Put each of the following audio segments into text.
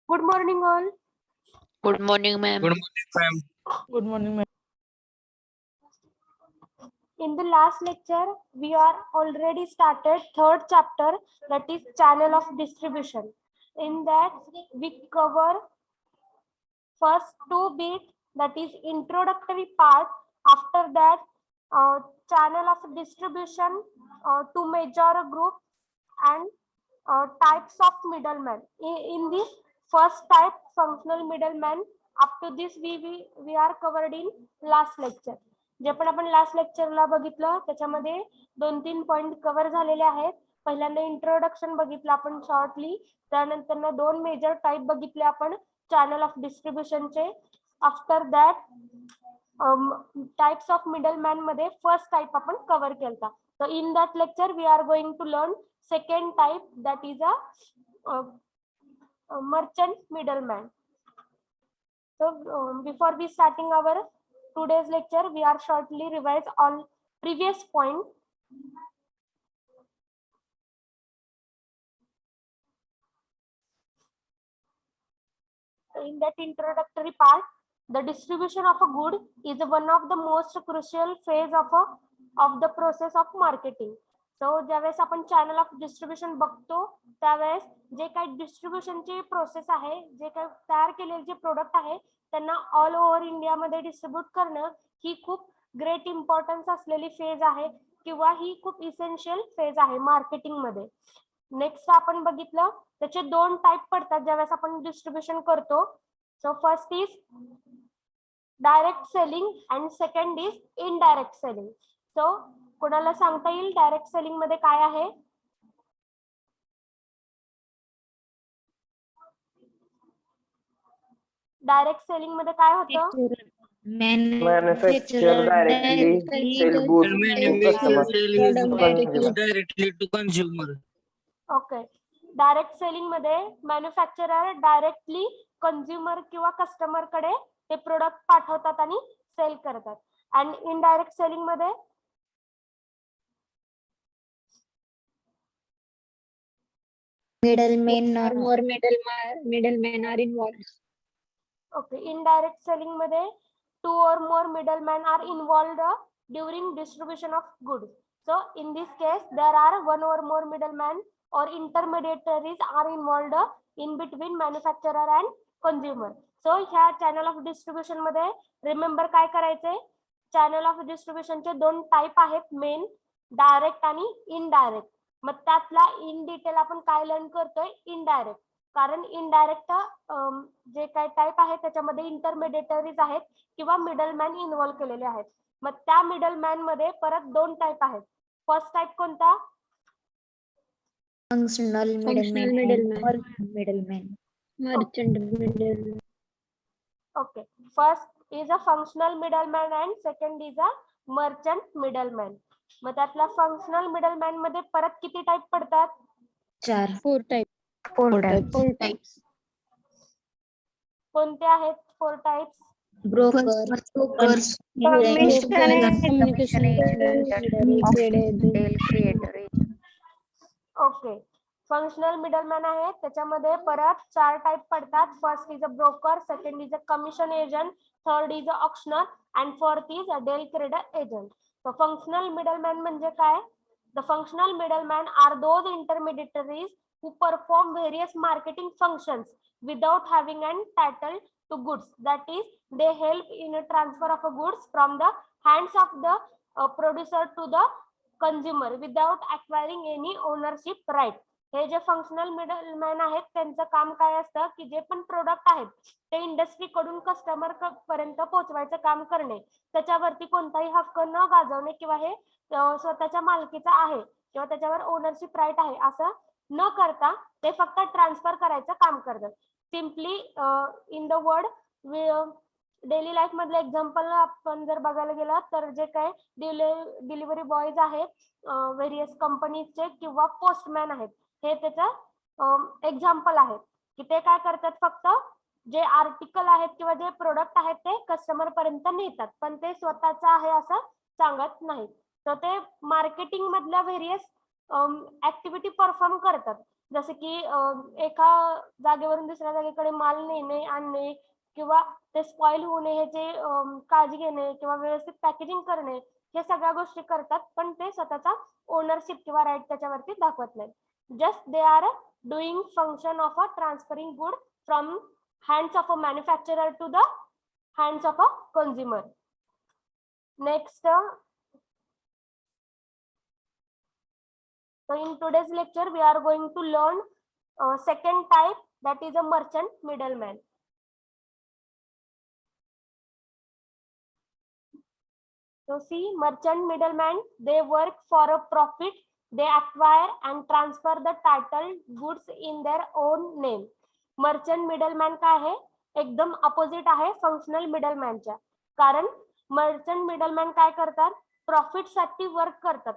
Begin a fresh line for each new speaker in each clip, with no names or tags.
Good morning, all.
Good morning, ma'am.
Good morning, ma'am.
Good morning, ma'am.
In the last lecture, we are already started third chapter, that is channel of distribution. In that, we cover first two bit, that is introductory part. After that, channel of distribution, to major group, and types of middlemen. In this first type, functional middleman, up to this we are covered in last lecture. जे पण आपण last लेक्चरला बघितलं त्याच्यामध्ये 2-3 point cover झालेले आहेत. पहिल्यांदा introduction बघितलं आपण शॉर्टली, त्यानंतर 2 मेजर टाइप बघितले आपण चॅनल ऑफ डिस्ट्रीब्युशनचे. After that types of middleman मध्ये फर्स्ट टाइप आपण कव्हर केलता. So in that lecture we are going to learn second type, that is a merchant middleman. So before we starting our today's lecture, we are shortly revise on previous point. In that introductory part, the distribution of a good is one of the most crucial phase of the process of marketing. So ज्यावेळेस आपण channel of distribution बघतो त्यावेळेस जे काही डिस्ट्रीब्युशनची process आहे, जे काही तयार केलेले जे प्रोडक्ट आहे त्यांना ऑल ओव्हर इंडियामध्ये डिस्ट्रीब्यूट करणं ही खूप ग्रेट इम्पॉर्टन्स असलेली फेज आहे किंवा ही खूप इसेन्शियल फेज आहे मार्केटिंग मध्ये. नेक्स्ट आपण बघितलं त्याचे 2 टाइप पडतात ज्यावेळेस आपण डिस्ट्रीब्युशन करतो. So first is direct selling and second is indirect selling. So कोणाला सांगता येईल डायरेक्ट सेलिंग मध्ये काय आहे? डायरेक्ट सेलिंग मध्ये काय होतं?
Manufacturer directly sell goods to customer.
Directly to consumer.
Okay. Direct selling मध्ये मॅन्युफॅक्चरर डायरेक्टली कंझ्युमर किंवा कस्टमर कडे ते प्रोडक्ट पाठवतात आणि सेल करतात. आणि इनडायरेक्ट सेलिंग मध्ये
middlemen or more middlemen are involved.
Okay. Indirect selling मध्ये 2 or more middlemen are involved during distribution of goods. So in this case there are 1 or more middlemen or intermediaries are involved in between manufacturer and consumer. So ह्या channel of distribution मध्ये remember काय करायचंय? Channel of डिस्ट्रीब्युशनचे 2 type आहेत, main direct आणि indirect. मग त्यातला in detail आपण काय लर्न करतोय? इनडायरेक्ट. कारण इनडायरेक्ट जे काय टाइप आहे त्याच्यामध्ये इंटरमिडिएटरीज आहेत किंवा मिडलमॅन इन्व्हॉल्व केलेले आहेत. मग त्या मिडलमॅन मध्ये परत 2 टाइप आहेत. फर्स्ट टाइप कोणता?
Functional middleman. Merchant middleman.
Okay. First is a functional middleman and second is a merchant middleman. मग त्यातला फंक्शनल मिडलमॅन मध्ये परत किती टाइप पडतात?
4 types.
कोणते आहेत 4 types?
Brokers,
communication
okay. Functional middleman आहे त्याच्यामध्ये परत 4 टाइप पडतात. First is a broker, second is a commission agent, third is a auctioneer and fourth is a del credere agent. तर फंक्शनल मिडलमॅन म्हणजे काय? The functional middleman are those intermediaries who perform various marketing functions without having an title to goods. That is, they help in a transfer of a goods from the hands of the producer to the consumer without acquiring any ownership right. हे जे functional middleman आहेत त्यांचं काम काय असतं की जे पण प्रोडक्ट आहेत ते इंडस्ट्री कडून कस्टमर पर्यंत पोहोचवायचं काम करणे, त्याच्यावरती कोणताही हक्क न गाजवणे किंवा हे स्वतःच्या मालकीचं आहे किंवा त्याच्यावर ओनरशिप राईट आहे असं न करता ते फक्त ट्रान्सफर करायचं काम करतात. Simply in the word daily life मधलं एक्झाम्पल आपण जर बघायला गेलं तर जे काही डिलिव्हरी बॉयज आहेत, व्हेरियस कंपनीचे किंवा पोस्टमॅन आहेत, हे त्याचं एक्झाम्पल आहेत की ते काय करतात, फक्त जे आर्टिकल आहेत किंवा जे प्रोडक्ट आहेत ते कस्टमर पर्यंत नेतात पण ते स्वतःचं आहे असं सांगत नाहीत. तर ते मार्केटिंग मधल्या व्हेरियस ऍक्टिव्हिटी परफॉर्म करतात जसे की एका जागेवरून दुसऱ्या जागेकडे माल नेणे आणणे किंवा ते स्पॉइल होऊ नये ह्याचे काळजी घेणे किंवा व्यवस्थित पॅकेजिंग करणे, हे सगळ्या गोष्टी करतात, पण ते स्वतःचा ओनरशिप किंवा राईट त्याच्यावरती दाखवत नाही. Just they are doing function of a transferring good from hands of a manufacturer to the hands of a consumer. Next, so in today's lecture we are going to learn second type, that is a merchant middleman. So see, merchant middleman, they work for a profit, they acquire and transfer the title goods in their own name. Merchant middleman काय आहे, एकदम opposite आहे functional मिडलमॅनच्या. कारण merchant middleman काय करतात, profit साठी work करतात,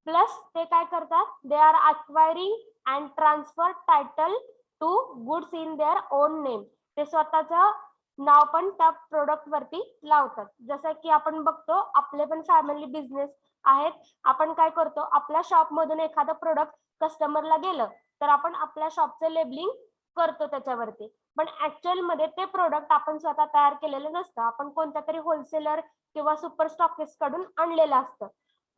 plus ते काय करतात, they are acquiring and transfer title to goods in their own name. ते स्वतःचं नाव पण त्या प्रोडक्ट वरती लावतात. जसं की आपण बघतो आपले पण फॅमिली बिझनेस आहेत, आपण काय करतो, आपल्या शॉप मधून एखादं प्रोडक्ट कस्टमरला गेलं तर आपण आपल्या शॉपचं लेबलिंग करतो त्याच्यावरती, पण ऍक्च्युअल मध्ये ते प्रोडक्ट आपण स्वतः तयार केलेलं नसतं, आपण कोणत्या तरी होलसेलर किंवा सुपर स्टॉकिस्ट कडून आणलेलं असतं.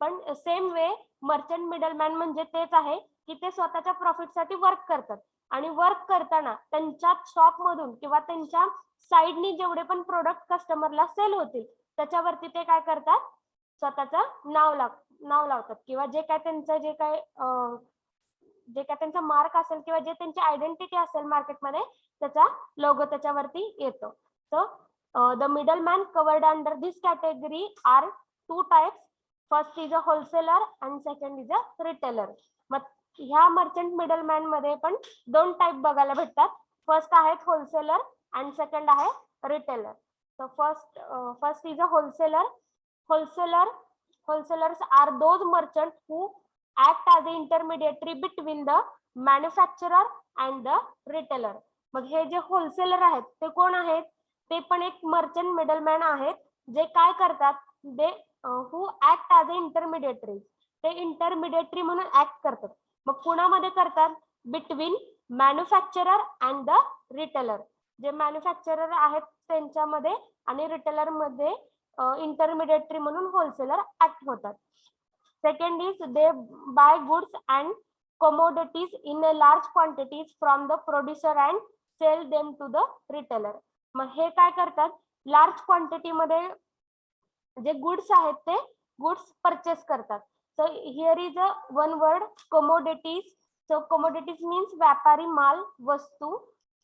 पण सेम वे मर्चंट मिडलमॅन म्हणजे तेच आहे की ते स्वतःच्या प्रॉफिटसाठी वर्क करतात आणि वर्क करताना त्यांच्या शॉप मधून किंवा त्यांच्या साईडनी जेवढे पण प्रोडक्ट कस्टमरला सेल होतील त्याच्यावरती ते काय करतात, स्वतःचं नाव लावतात किंवा जे काय त्यांचं जे काय त्यांचा मार्क असेल किंवा जे त्यांची आयडेंटिटी असेल मार्केटमध्ये त्याचा लोगो त्याच्यावरती येतो. So the middleman covered under this category are two types. First is a wholesaler and second is a retailer. मग ह्या मर्चंट मिडलमॅन मध्ये पण दोन टाइप बघायला भेटतात. फर्स्ट आहेत होलसेलर अँड सेकंड आहे retailer. So first is a wholesaler. Wholesalers are those merchants who act as an intermediary between the manufacturer and the retailer. मग हे जे होलसेलर आहेत ते कोण आहेत, ते पण एक मर्चंट मिडलमॅन आहेत जे काय करतात, दे हु ऍक्ट ॲज अ इंटरमिडिएटरी. ते इंटरमिडिएटरी म्हणून ऍक्ट करतात. मग कुणामध्ये करतात, between manufacturer and the retailer. जे मॅन्युफॅक्चरर आहेत त्यांच्यामध्ये आणि रिटेलर मध्ये इंटरमिडिएटरी म्हणून होलसेलर ऍक्ट होतात. Second is they buy goods and commodities in a large quantities from the producer and sell them to the retailer. मग हे काय करतात, लार्ज क्वांटिटी मध्ये जे गुड्स आहेत ते गुड्स परचेस करतात. So here is a one word, commodities. So commodities means व्यापारी माल, वस्तू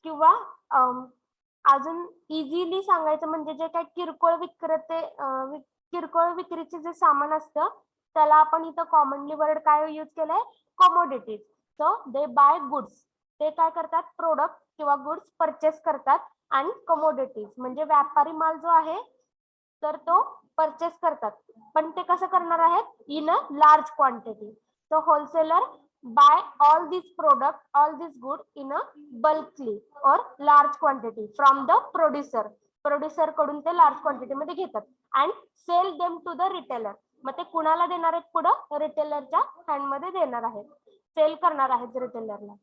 किंवा अजून इझिली सांगायचं म्हणजे जे काही किरकोळ विक्रीचे जे सामान असतं त्याला आपण इथं कॉमनली वर्ड काय यूज केलंय, कमोडिटीज. सो दे बाय गुड्स. ते काय करतात, प्रोडक्ट किंवा गुड्स परचेस करतात. आणि कमोडिटीज म्हणजे व्यापारी माल जो आहे तर तो परचेस करतात, पण ते कसं करणार आहेत, in a large quantity. So wholesaler buy all these product, all these good in a bulkly or large quantity from the producer कडून ते लार्ज क्वांटिटी मध्ये घेतात and sell them to the retailer. मग ते कुणाला देणार आहेत, पुढे रिटेलरच्या हँड मध्ये देणार आहेत, सेल करणार आहेत रिटेलरला.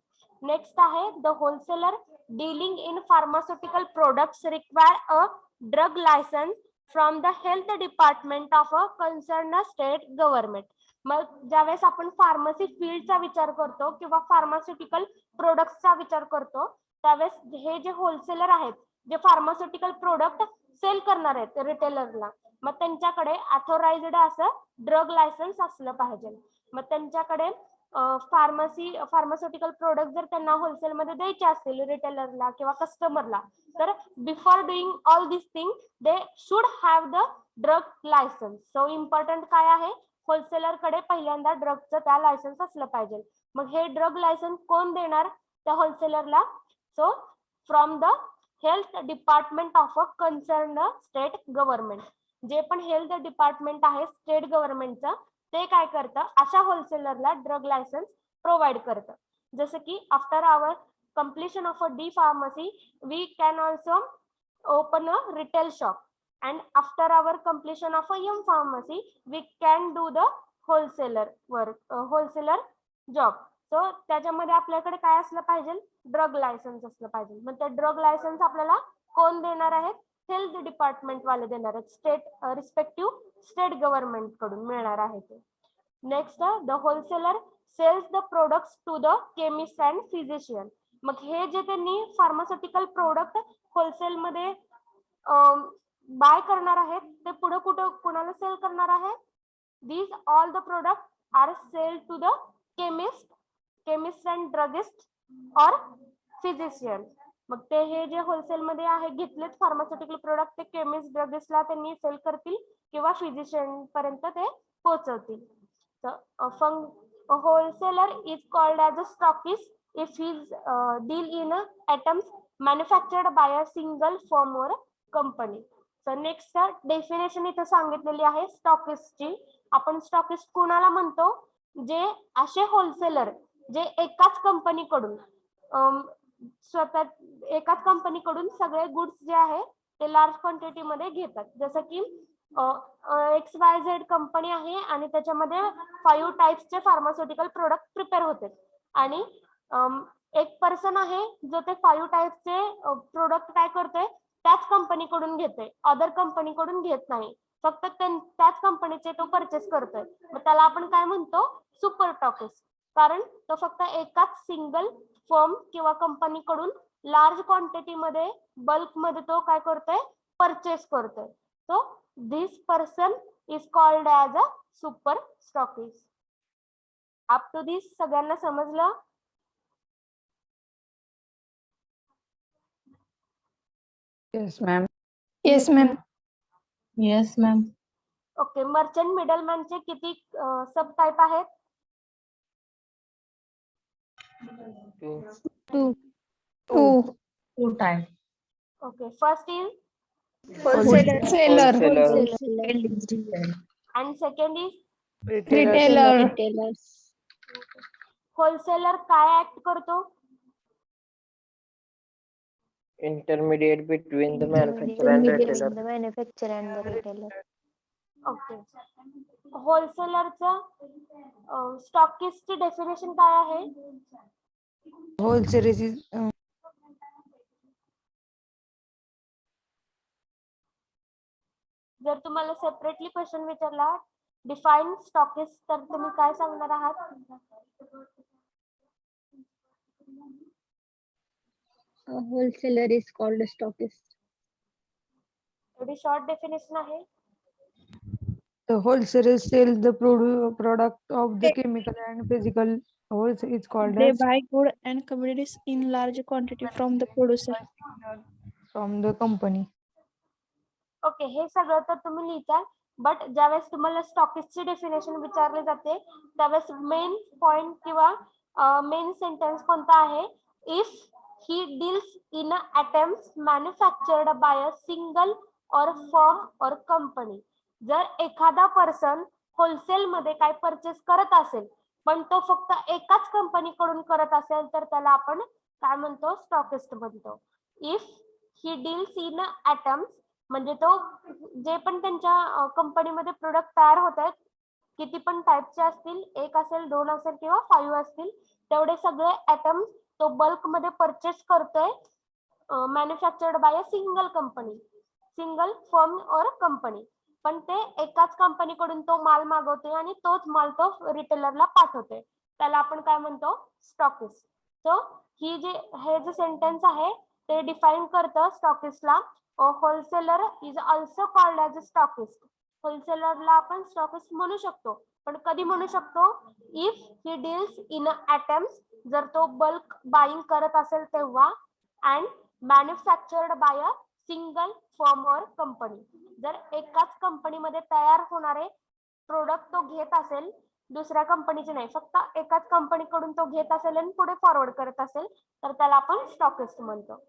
नेक्स्ट आहे the wholesaler dealing in pharmaceutical products require a drug licence from the health department of a concern state government. मग ज्यावेळेस आपण फार्मसी फील्डचा विचार करतो किंवा फार्मास्युटिकल प्रोडक्ट्सचा विचार करतो त्यावेळेस हे जे होलसेलर आहेत जे फार्मास्युटिकल प्रोडक्ट सेल करणार आहेत रिटेलरला, मग त्यांच्याकडे ऑथोराइज्ड असं ड्रग लायसन्स असलं पाहिजे. मग त्यांच्याकडे फार्मास्युटिकल प्रोडक्ट जर त्यांना होलसेलमध्ये द्यायचे असतील रिटेलरला किंवा कस्टमरला, तर before doing all this thing they should have the drug licence. So important काय आहे, होलसेलर कडे पहिल्यांदा ड्रगचं त्या लायसन्स असलं पाहिजे. मग हे ड्रग लायसन्स कोण देणार त्या होलसेलरला, so from the health department of a concern state government. जे पण हेल्थ डिपार्टमेंट आहे स्टेट गव्हर्नमेंटचं ते काय करतं, अशा होलसेलरला ड्रग लायसन्स प्रोव्हाइड करतं. जसं की after our completion of a D pharmacy we can also open a retail shop, and after our completion of a M pharmacy we can do the wholesaler work, wholesaler job. So त्याच्यामध्ये आपल्याकडे काय असलं पाहिजे, drug licence असलं पाहिजे. मग ते drug licence आपल्याला कोण देणार आहेत, हेल्थ डिपार्टमेंट वाले देणार आहेत, स्टेट रिस्पेक्टिव्ह स्टेट गव्हर्नमेंट कडून मिळणार आहे ते. Next the wholesaler sells the products to the chemist and physician. मग हे जे त्यांनी फार्मास्युटिकल प्रोडक्ट होलसेल मध्ये बाय करणार आहेत ते पुढे कुठं कुणाला सेल करणार आहे, these all the products are sold to the chemist and druggist or physician. मग ते हे जे होलसेल मध्ये आहे घेतलेत फार्मास्युटिकल प्रोडक्ट ते केमिस्ट ड्रगिस्टला त्यांनी सेल करतील किंवा फिजिशियन पर्यंत ते पोहोचवतील. Wholesaler is called as a stockist if his deal in items manufactured by a single firm or company. तर नेक्स्ट डेफिनेशन इथे सांगितलेली आहे स्टॉकिस्टची. आपण स्टॉकिस्ट कोणाला म्हणतो, जे असे होलसेलर जे एकाच कंपनीकडून एकाच कंपनीकडून सगळे गुड्स जे आहे ते लार्ज क्वांटिटी मध्ये घेतात. जसं की XYZ कंपनी आहे आणि त्याच्यामध्ये 5 टाइप्सचे फार्मास्युटिकल प्रोडक्ट प्रिपेअर होते आणि एक पर्सन आहे जो ते 5 टाइप्सचे प्रोडक्ट काय करतोय, त्याच कंपनीकडून घेतोय, अदर कंपनीकडून घेत नाही, फक्त त्याच कंपनीचे तो परचेस करतोय. मग त्याला आपण काय म्हणतो, सुपर स्टॉकिस्ट. कारण तो फक्त एकाच सिंगल फर्म किंवा कंपनीकडून लार्ज क्वांटिटी मध्ये बल्क मध्ये तो काय करतोय, परचेस करतोय. So this person is called as a super stockist. Up to this सगळ्यांना समजलं?
Yes, ma'am.
Yes, ma'am.
Yes, ma'am.
Okay. Merchant मिडलमॅनचे किती सब टाइप आहेत?
Two times.
Okay. First is
Wholesaler.
and second is
Retailer. Retailers.
Wholesaler काय act करतो?
Intermediate between the manufacturer and retailer.
The manufacturer and the retailer.
Okay. होलसेलरचं स्टॉकिस्टची definition काय आहे?
Wholesaler is
जर तुम्हाला सेपरेटली क्वेश्चन विचारला डिफाईन स्टॉकिस्ट तर तुम्ही काय सांगणार आहात?
A wholesaler is called a stockist.
एवढी शॉर्ट डेफिनेशन आहे.
the wholesaler sells the product of the chemical and physical. Wholesale is called
They
as
buy goods and commodities in large quantity from the producer.
from the company.
Okay. हे सगळं तर तुम्ही लिहिता, but ज्यावेळेस तुम्हाला स्टॉकिस्टची definition विचारली जाते त्यावेळेस मेन पॉइंट किंवा मेन सेंटेन्स कोणता आहे? If he deals in items manufactured by a single or firm or company. जर एखादा पर्सन होलसेल मध्ये काय परचेस करत असेल पण तो फक्त एकाच कंपनीकडून करत असेल तर त्याला आपण काय म्हणतो, स्टॉकिस्ट म्हणतो. If he deals in items म्हणजे तो जे पण त्यांच्या कंपनीमध्ये प्रोडक्ट तयार होत आहेत, किती पण टाइपचे असतील, 1 असेल, 2 असेल किंवा 5 असतील, तेवढे सगळे items तो बल्क मध्ये परचेस करतोय manufactured by a single company, single firm or company. पण ते एकाच कंपनीकडून तो माल मागवतोय आणि तोच माल तो रिटेलरला पाठवतोय, त्याला आपण काय म्हणतो, स्टॉकिस्ट. सो हे जे सेंटेन्स आहे ते डिफाईन करतं स्टॉकिस्टला. Wholesaler is also called as a stockist. होलसेलरला आपण स्टॉकिस्ट म्हणू शकतो, पण कधी म्हणू शकतो? If he deals in items, जर तो बल्क बाईंग करत असेल तेव्हा, and manufactured by a single firm or company. जर एकाच कंपनीमध्ये तयार होणारे प्रोडक्ट तो घेत असेल, दुसऱ्या कंपनीचे नाही, फक्त एकाच कंपनीकडून तो घेत असेल आणि पुढे फॉरवर्ड करत असेल तर त्याला आपण स्टॉकिस्ट म्हणतो.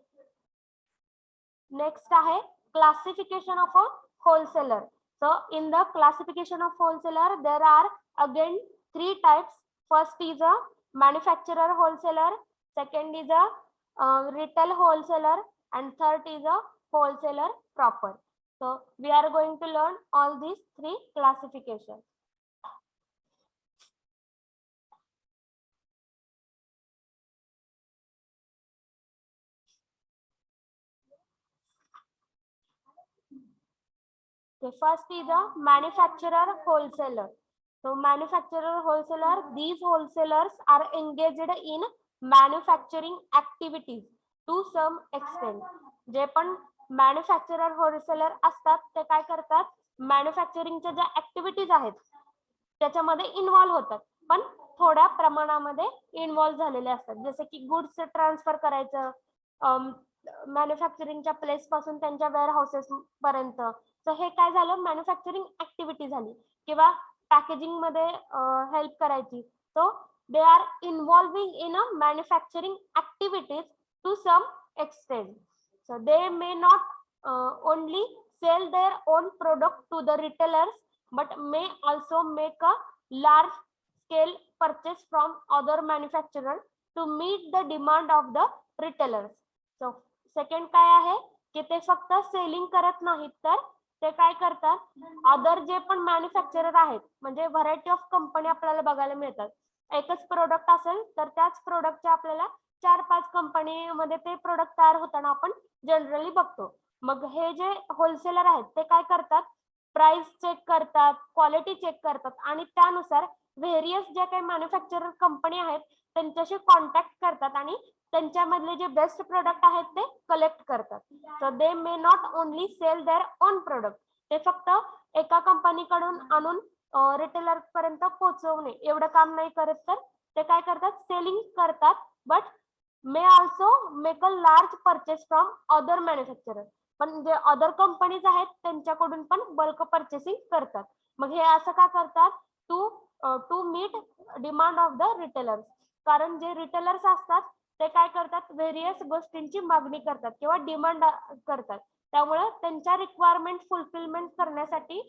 नेक्स्ट आहे classification of a wholesaler. So in the classification of wholesaler there are again 3 types. First is a manufacturer wholesaler, second is a retail wholesaler, and third is a wholesaler proper. So we are going to learn all these 3 classifications. Okay, first is a manufacturer wholesaler. So manufacturer wholesaler, these wholesalers are engaged in manufacturing activities to some extent. जे पण manufacturer wholesaler असतात ते काय करतात, मॅन्युफॅक्चरिंगच्या ज्या activities आहेत त्याच्यामध्ये involve होतात, पण थोड्या प्रमाणामध्ये इन्व्हॉल्व्ह झालेले असतात. जसे की गुड्स ट्रान्सफर करायचं मॅन्युफॅक्चरिंगच्या प्लेस पासून त्यांच्या वेअर हाऊसेस पर्यंत. तर हे काय झालं, मॅन्युफॅक्चरिंग ऍक्टिव्हिटी झाली. किंवा पॅकेजिंग मध्ये हेल्प करायची. So they are involving in a manufacturing activities to some extent. So they may not only sell their own product to the retailers but may also make a large scale purchase from other manufacturers to meet the demand of the retailers. So second काय आहे की ते फक्त selling करत नाहीत, तर ते काय करतात, अदर जे पण मॅन्युफॅक्चरर आहेत, म्हणजे व्हरायटी ऑफ कंपनी आपल्याला बघायला मिळतात. एकच प्रोडक्ट असेल तर त्याच प्रोडक्टच्या आपल्याला 4-5 कंपनीमध्ये ते प्रोडक्ट तयार होताना आपण जनरली बघतो. मग हे जे होलसेलर आहेत ते काय करतात, प्राइस चेक करतात, क्वालिटी चेक करतात आणि त्यानुसार व्हेरियस ज्या काही मॅन्युफॅक्चरर कंपनी आहेत त्यांच्याशी कॉन्टॅक्ट करतात आणि त्यांच्यामधले जे बेस्ट प्रोडक्ट आहेत ते कलेक्ट करतात. So they may not only sell their own product. ते फक्त एका कंपनीकडून आणून रिटेलर पर्यंत पोहोचवणे एवढं काम नाही करत, तर ते काय करतात, सेलिंग करतात, but may also make a large purchase from other manufacturer. पण जे अदर कंपनीज आहेत त्यांच्याकडून पण बल्क परचेसिंग करतात. मग हे असं का करतात, to meet demand of the retailers. कारण जे रिटेलर्स असतात ते काय करतात, व्हेरियस गोष्टींची मागणी करतात किंवा डिमांड करतात. त्यामुळे त्यांच्या रिक्वायरमेंट फुलफिलमेंट करण्यासाठी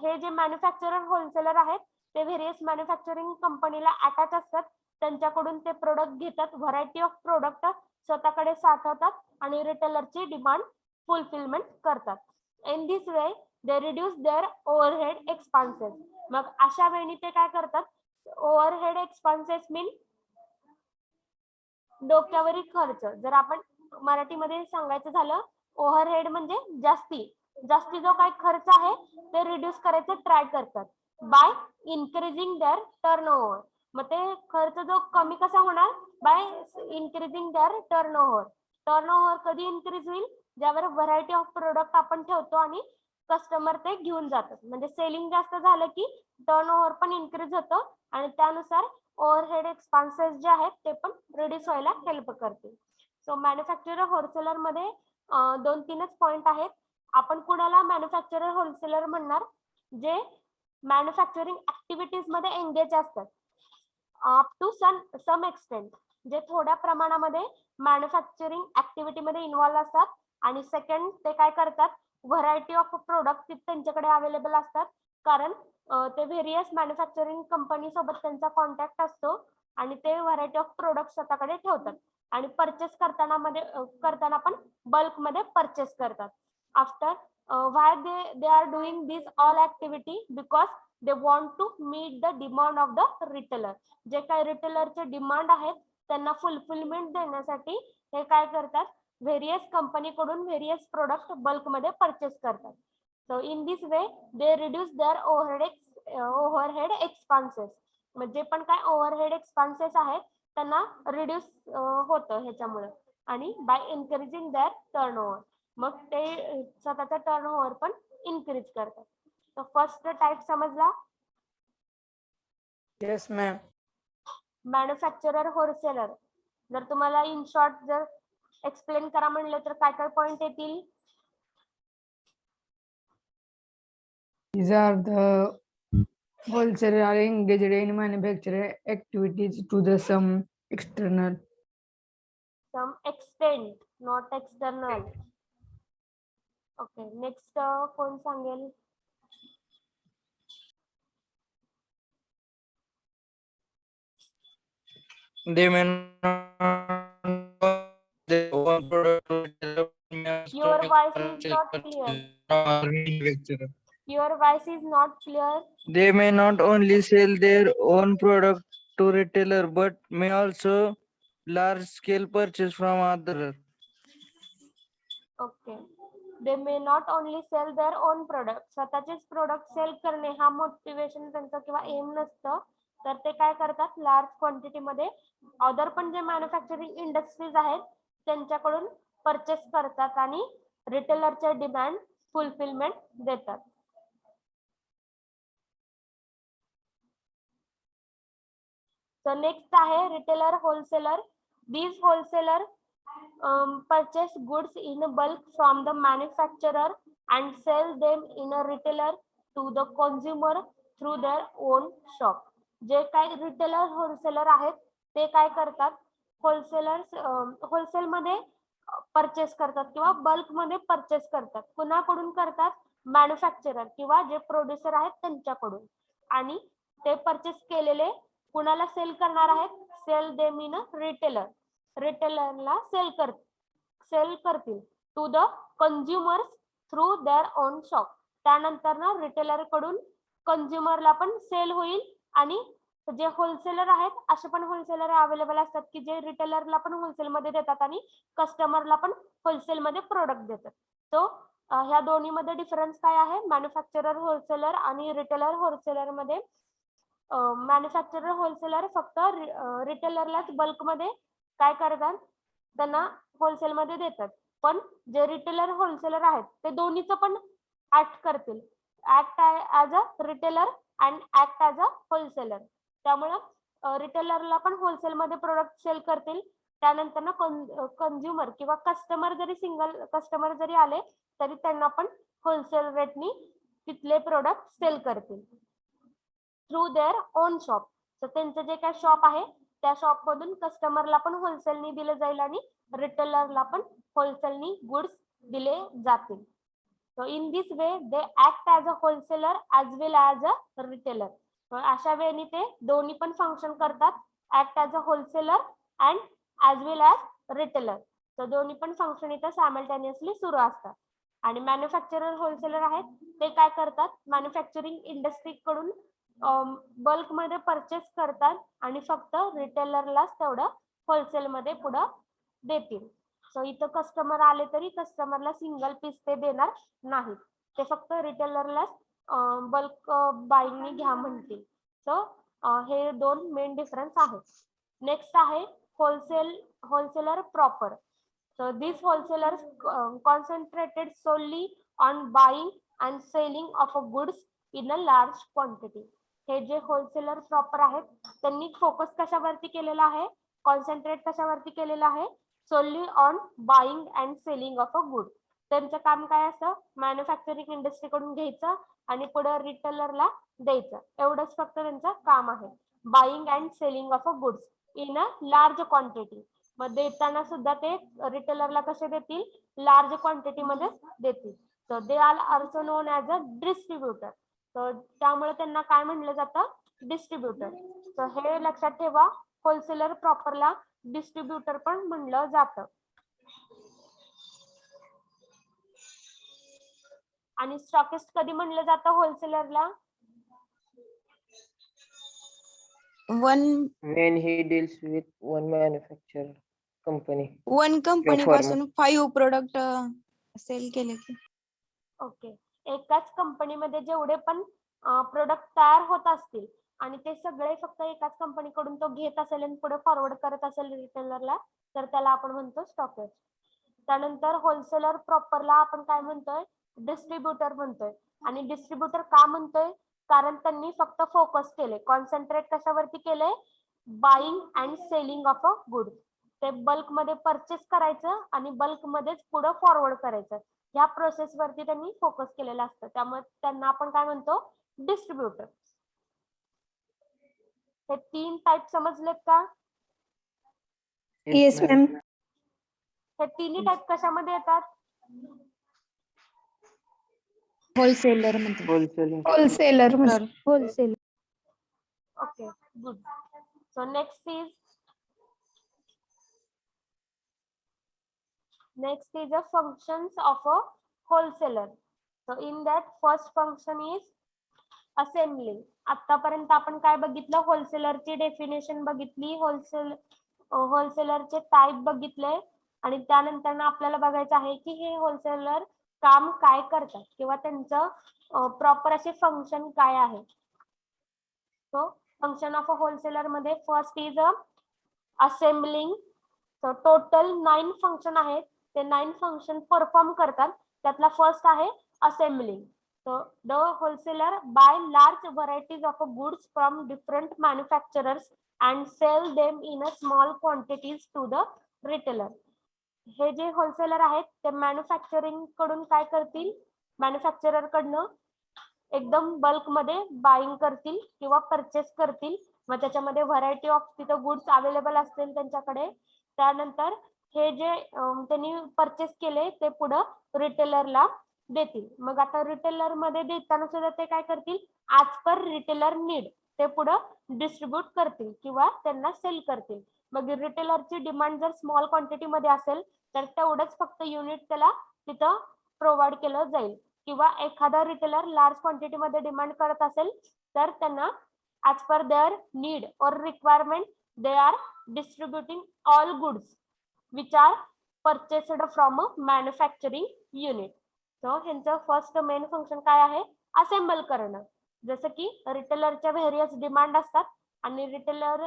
हे जे मॅन्युफॅक्चरर होलसेलर आहेत ते व्हेरियस मॅन्युफॅक्चरिंग कंपनीला अटॅच असतात. त्यांच्याकडून ते प्रोडक्ट घेतात, व्हरायटी ऑफ प्रोडक्ट स्वतःकडे साठवतात आणि रिटेलरची डिमांड फुलफिलमेंट करतात. In this way they reduce their overhead expenses. मग अशा वेळी ते काय करतात, ओव्हरहेड एक्सपेन्सेस मीन डोक्यावरील खर्च. जर आपण मराठीमध्ये सांगायचं झालं, ओव्हरहेड म्हणजे जास्ती जो काही खर्च आहे ते रिड्यूस करायचं ट्राय करतात बाय इन्क्रीजिंग देअर टर्नओव्हर. मग ते खर्च जो कमी कसा होणार, by increasing their turnover. Turnover कधी इन्क्रीज होईल, ज्यावर व्हरायटी ऑफ प्रोडक्ट आपण ठेवतो आणि कस्टमर ते घेऊन जातात. म्हणजे सेलिंग जास्त झालं की टर्नओव्हर पण इन्क्रीज होतं आणि त्यानुसार ओव्हरहेड एक्सपेन्सेस जे आहेत ते पण रिड्यूस व्हायला हेल्प करते. सो मॅन्युफॅक्चरर होलसेलर मध्ये 2-3च पॉइंट आहेत. आपण कुणाला मॅन्युफॅक्चरर होलसेलर म्हणणार, जे मॅन्युफॅक्चरिंग ऍक्टिव्हिटीज मध्ये एंगेज असतात अप टू सम एक्सटेंट, जे थोड्या प्रमाणामध्ये मॅन्युफॅक्चरिंग ऍक्टिव्हिटी मध्ये इन्व्हॉल्व असतात. आणि सेकंड ते काय करतात, व्हरायटी ऑफ प्रोडक्ट त्यांच्याकडे अवेलेबल असतात, कारण ते व्हेरियस मॅन्युफॅक्चरिंग कंपनी सोबत त्यांचा कॉन्टॅक्ट असतो आणि ते व्हरायटी ऑफ प्रोडक्ट स्वतःकडे ठेवतात आणि परचेस करताना पण बल्क मध्ये परचेस करतात. After why they are doing this all activity, because they want to meet the demand of the retailer. जे काही रिटेलरचे डिमांड आहेत त्यांना फुलफिलमेंट देण्यासाठी हे काय करतात, व्हेरियस कंपनीकडून व्हेरियस प्रोडक्ट बल्क मध्ये परचेस करतात. So in this way they reduce their overhead expenses. म्हणजे पण काय ओव्हरहेड एक्सपेन्सेस आहेत त्यांना रिड्यूस होतं ह्याच्यामुळे, आणि बाय इन्क्रीजिंग देअर टर्नओव्हर मग ते स्वतःचा टर्नओव्हर पण इन्क्रीज करतात. तर फर्स्ट टाइप समजला,
Yes, ma'am.
Manufacturer wholesaler. जर तुम्हाला इन शॉर्ट जर एक्सप्लेन करा म्हणलं तर काय काय पॉइंट येतील?
These are the wholesaler are engaged in manufacturing activities to the some external.
Some extent, not external. Okay, next कोण सांगेल?
They may not their own product to develop
Your voice is not clear.
manufacturer.
Your voice is not clear.
They may not only sell their own product to retailer but may also large scale purchase from other.
Okay. They may not only sell their own product, स्वतःचेच product sell करणे हा motivation त्यांचं किंवा M नसतं, तर ते काय करतात लार्ज क्वांटिटी मध्ये अदर पण जे मॅन्युफॅक्चरिंग इंडस्ट्रीज आहेत त्यांच्याकडून परचेस करतात आणि रिटेलरचे डिमांड फुलफिलमेंट देतात. So next आहे retailer wholesaler. These wholesaler purchase goods in bulk from the manufacturer and sell them in a retailer to the consumer through their own shop. जे काही retailer wholesaler आहेत ते काय करतात होलसेल मध्ये purchase करतात किंवा बल्क मध्ये परचेस करतात. कुणाकडून करतात मॅन्युफॅक्चरर किंवा जे प्रोड्युसर आहेत त्यांच्याकडून, आणि ते परचेस केलेले कुणाला सेल करणार आहेत सेल देम इन रिटेलर, रिटेलरला सेल करतील to the consumers through their own shop. त्यानंतर ना रिटेलर कडून कंझ्युमरला पण सेल होईल आणि जे होलसेलर आहेत असे पण होलसेलर अवेलेबल असतात की जे रिटेलरला पण होलसेल मध्ये देतात आणि कस्टमरला पण होलसेल मध्ये प्रोडक्ट देतात. सो ह्या दोन्ही मध्ये डिफरन्स काय आहे मॅन्युफॅक्चरर होलसेलर आणि रिटेलर होलसेलर मध्ये मॅन्युफॅक्चरर होलसेलर फक्त रिटेलरलाच बल्क मध्ये काय करतात त्यांना होलसेल मध्ये देतात, पण जे रिटेलर होलसेलर आहेत ते दोन्हीचं पण ऍक्ट करतील, act as a retailer and act as a wholesaler. त्यामुळं रिटेलरला पण होलसेल मध्ये प्रोडक्ट सेल करतील, त्यानंतर ना कंझ्युमर किंवा कस्टमर जरी सिंगल कस्टमर जरी आले तरी त्यांना पण होलसेल रेटनी तिथले प्रोडक्ट सेल करतील थ्रू देअर ओन शॉप. तर त्यांचं जे काय शॉप आहे त्या शॉप मधून कस्टमरला पण होलसेलनी दिले जाईल आणि रिटेलरला पण होलसेलनी गुड्स दिले जातील. So in this way they act as a wholesaler as well as a retailer. अशा वेळी ते दोन्ही पण फंक्शन करतात, act as a wholesaler and as well as retailer. तर दोन्ही पण फंक्शन इथं सायमल्टेनियसली सुरू असतात. आणि मॅन्युफॅक्चरर होलसेलर आहेत ते काय करतात मॅन्युफॅक्चरिंग इंडस्ट्री कडून बल्क मध्ये परचेस करतात आणि फक्त रिटेलरलाच तेवढं होलसेल मध्ये पुढं देतील. सो इथं कस्टमर आले तरी कस्टमरला सिंगल पीस ते देणार नाहीत, ते फक्त रिटेलरलाच बल्क बाईंगनी घ्या म्हणतील. सो हे दोन मेन डिफरन्स आहेत. नेक्स्ट आहे wholesaler proper. So these wholesalers concentrated solely on buying and selling of a goods in a large quantity. हे जे होलसेलर प्रॉपर आहेत त्यांनी फोकस कशावरती केलेला आहे, कॉन्सन्ट्रेट कशावरती केलेला आहे, solely on buying and selling of a good. त्यांचं काम काय असतं मॅन्युफॅक्चरिंग इंडस्ट्री कडून घ्यायचं आणि पुढे रिटेलरला द्यायचं, एवढंच फक्त त्यांचं काम आहे. Buying and selling of a goods in a large quantity. मग देताना सुद्धा ते रिटेलरला कसे देतील लार्ज क्वांटिटी मध्ये देतील. तर they R also non as a distributor. तर त्यामुळे त्यांना काय म्हणलं जातं डिस्ट्रीब्युटर. तर हे लक्षात ठेवा होलसेलर प्रॉपरला डिस्ट्रीब्युटर पण म्हणलं जातं. आणि स्टॉकिस्ट कधी म्हणलं जातं होलसेलरला
when he deals with one manufacturer company.
One company
firm.
पासून 5 प्रोडक्ट सेल केले की.
ओके, एकाच कंपनीमध्ये जेवढे पण प्रोडक्ट तयार होत असतील आणि ते सगळे फक्त एकाच कंपनीकडून तो घेत असेल आणि पुढे फॉरवर्ड करत असेल रिटेलरला तर त्याला आपण म्हणतो स्टॉकिस्ट. त्यानंतर होलसेलर प्रॉपरला आपण काय म्हणतोय डिस्ट्रीब्युटर म्हणतोय. आणि डिस्ट्रीब्युटर का म्हणतोय कारण त्यांनी फक्त फोकस केले, कॉन्सन्ट्रेट कशावरती केले buying and selling of a good. ते बल्क मध्ये परचेस करायचं आणि बल्क मध्येच पुढे फॉरवर्ड करायचं, या प्रोसेस वरती त्यांनी फोकस केलेलं असतं, त्यामुळे त्यांना आपण काय म्हणतो डिस्ट्रीब्युटर. हे 3 टाइप समजलेत का?
Yes, ma'am.
हे तिन्ही टाइप कशामध्ये येतात?
होलसेलर मध्ये.
Wholesaling.
Wholesaler
wholesale.
Okay, good. So next is the functions of a wholesaler. So in that first function is assembling. आतापर्यंत आपण काय बघितलं होलसेलरची डेफिनेशन बघितली, होलसेलरचे टाइप बघितले आणि त्यानंतर आपल्याला बघायचं आहे की हे होलसेलर काम काय करतात किंवा त्यांचं प्रॉपर असे फंक्शन काय आहे. So function of a wholesaler मध्ये first is assembling. So total 9 function आहेत. ते 9 फंक्शन परफॉर्म करतात. त्यातला फर्स्ट आहे assembling. So the wholesaler buy large varieties of goods from different manufacturers and sell them in a small quantities to the retailer. हे जे wholesaler आहेत ते manufacturing कडून काय करतील, मॅन्युफॅक्चरर कडनं एकदम बल्क मध्ये बाईंग करतील किंवा परचेस करतील. मग त्याच्यामध्ये व्हरायटी ऑफ तिथं गुड्स अवेलेबल असतील त्यांच्याकडे. त्यानंतर हे जे त्यांनी परचेस केले ते पुढं रिटेलरला देतील. मग आता रिटेलर मध्ये देताना सुद्धा ते काय करतील, ऍज पर रिटेलर नीड ते पुढं डिस्ट्रीब्यूट करतील किंवा त्यांना सेल करतील. मग रिटेलरची डिमांड जर स्मॉल क्वांटिटी मध्ये असेल तर तेवढंच फक्त युनिट त्याला तिथं प्रोव्हाइड केलं जाईल. किंवा एखादा रिटेलर लार्ज क्वांटिटी मध्ये डिमांड करत असेल तर त्यांना as per their need or requirement they are distributing all goods which are purchased from a manufacturing unit. So ह्यांचं फर्स्ट मेन फंक्शन काय आहे, असेंबल करणं. जसं की रिटेलरच्या व्हेरियस डिमांड असतात आणि रिटेलर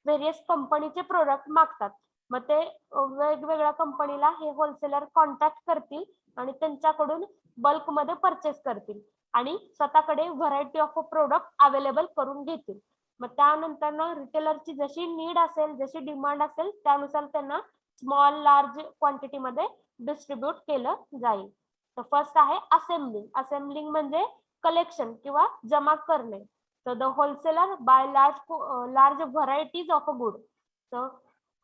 व्हेरियस कंपनीचे प्रोडक्ट मागतात. मग ते वेगवेगळ्या कंपनीला हे होलसेलर कॉन्टॅक्ट करतील आणि त्यांच्याकडून बल्क मध्ये परचेस करतील आणि स्वतःकडे व्हरायटी ऑफ प्रोडक्ट अवेलेबल करून घेतील. मग त्यानंतर ना रिटेलरची जशी नीड असेल, जशी डिमांड असेल त्यानुसार त्यांना स्मॉल लार्ज क्वांटिटी मध्ये डिस्ट्रीब्यूट केलं जाईल. तर फर्स्ट आहे असेंबलिंग. असेंबलिंग म्हणजे कलेक्शन किंवा जमा करणे. तर the wholesaler by large varieties of good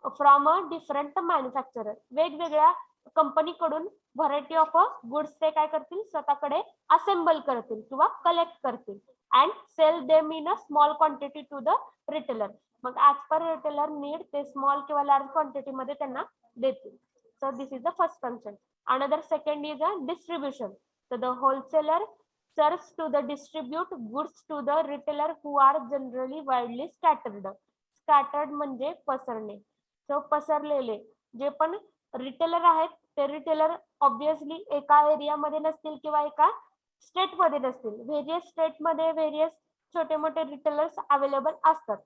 from a different manufacturer. वेगवेगळ्या कंपनीकडून व्हरायटी ऑफ गुड्स ते काय करतील, स्वतःकडे असेंबल करतील किंवा कलेक्ट करतील and sell them in a small quantity to the retailer. मग ऍज पर रिटेलर नीड ते स्मॉल किंवा लार्ज क्वांटिटी मध्ये त्यांना देतील. So this is the first function. Another second is a distribution. So the wholesaler serves to the distribute goods to the retailer who are generally widely scattered. Scattered म्हणजे पसरणे. So पसरलेले जे पण retailer आहेत ते retailer obviously एका एरियामध्ये नसतील किंवा एका स्टेट मध्ये नसतील. व्हेरियस स्टेट मध्ये व्हेरियस छोटे मोठे रिटेलर्स अवेलेबल असतात.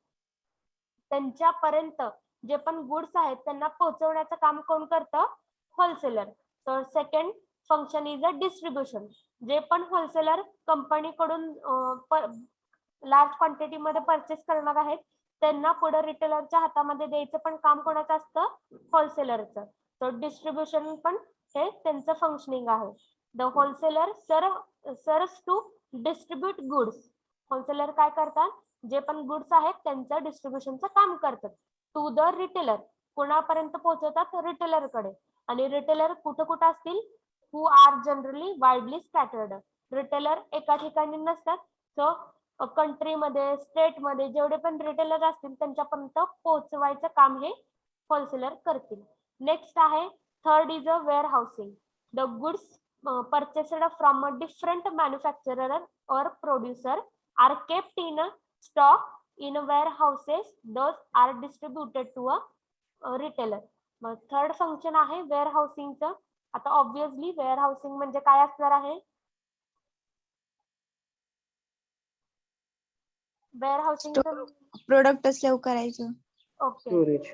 त्यांच्यापर्यंत जे पण गुड्स आहेत त्यांना पोहोचवण्याचं काम कोण करतं, होलसेलर. तर second function is a distribution. जे पण होलसेलर कंपनीकडून लार्ज क्वांटिटी मध्ये परचेस करणार आहेत त्यांना पुढे रिटेलरच्या हातामध्ये द्यायचं पण काम कोणाचं असतं, होलसेलरचं. तर डिस्ट्रीब्युशन पण हे त्यांचं फंक्शनिंग आहे. The wholesaler serves to distribute goods. Wholesaler काय करतात, जे पण गुड्स आहेत त्यांचं डिस्ट्रीब्युशनचं काम करतात टू द रिटेलर. कोणापर्यंत पोहोचवतात, रिटेलरकडे. आणि रिटेलर कुठं कुठं असतील, who are generally widely scattered. Retailer एका ठिकाणी नसतात. सो कंट्रीमध्ये स्टेटमध्ये जेवढे पण रिटेलर असतील त्यांच्यापर्यंत पोहोचवायचं काम हे होलसेलर करतील. नेक्स्ट आहे third is a warehousing. The goods purchased from a different manufacturer or producer are kept in a stock in warehouses. Those are distributed to a retailer. मग third function आहे वेअर हाऊसिंगचं. आता obviously wear housing म्हणजे काय असणार आहे, वेअर हाऊसिंगचं
प्रोडक्ट असल्यावर करायचं.
Okay
Storage.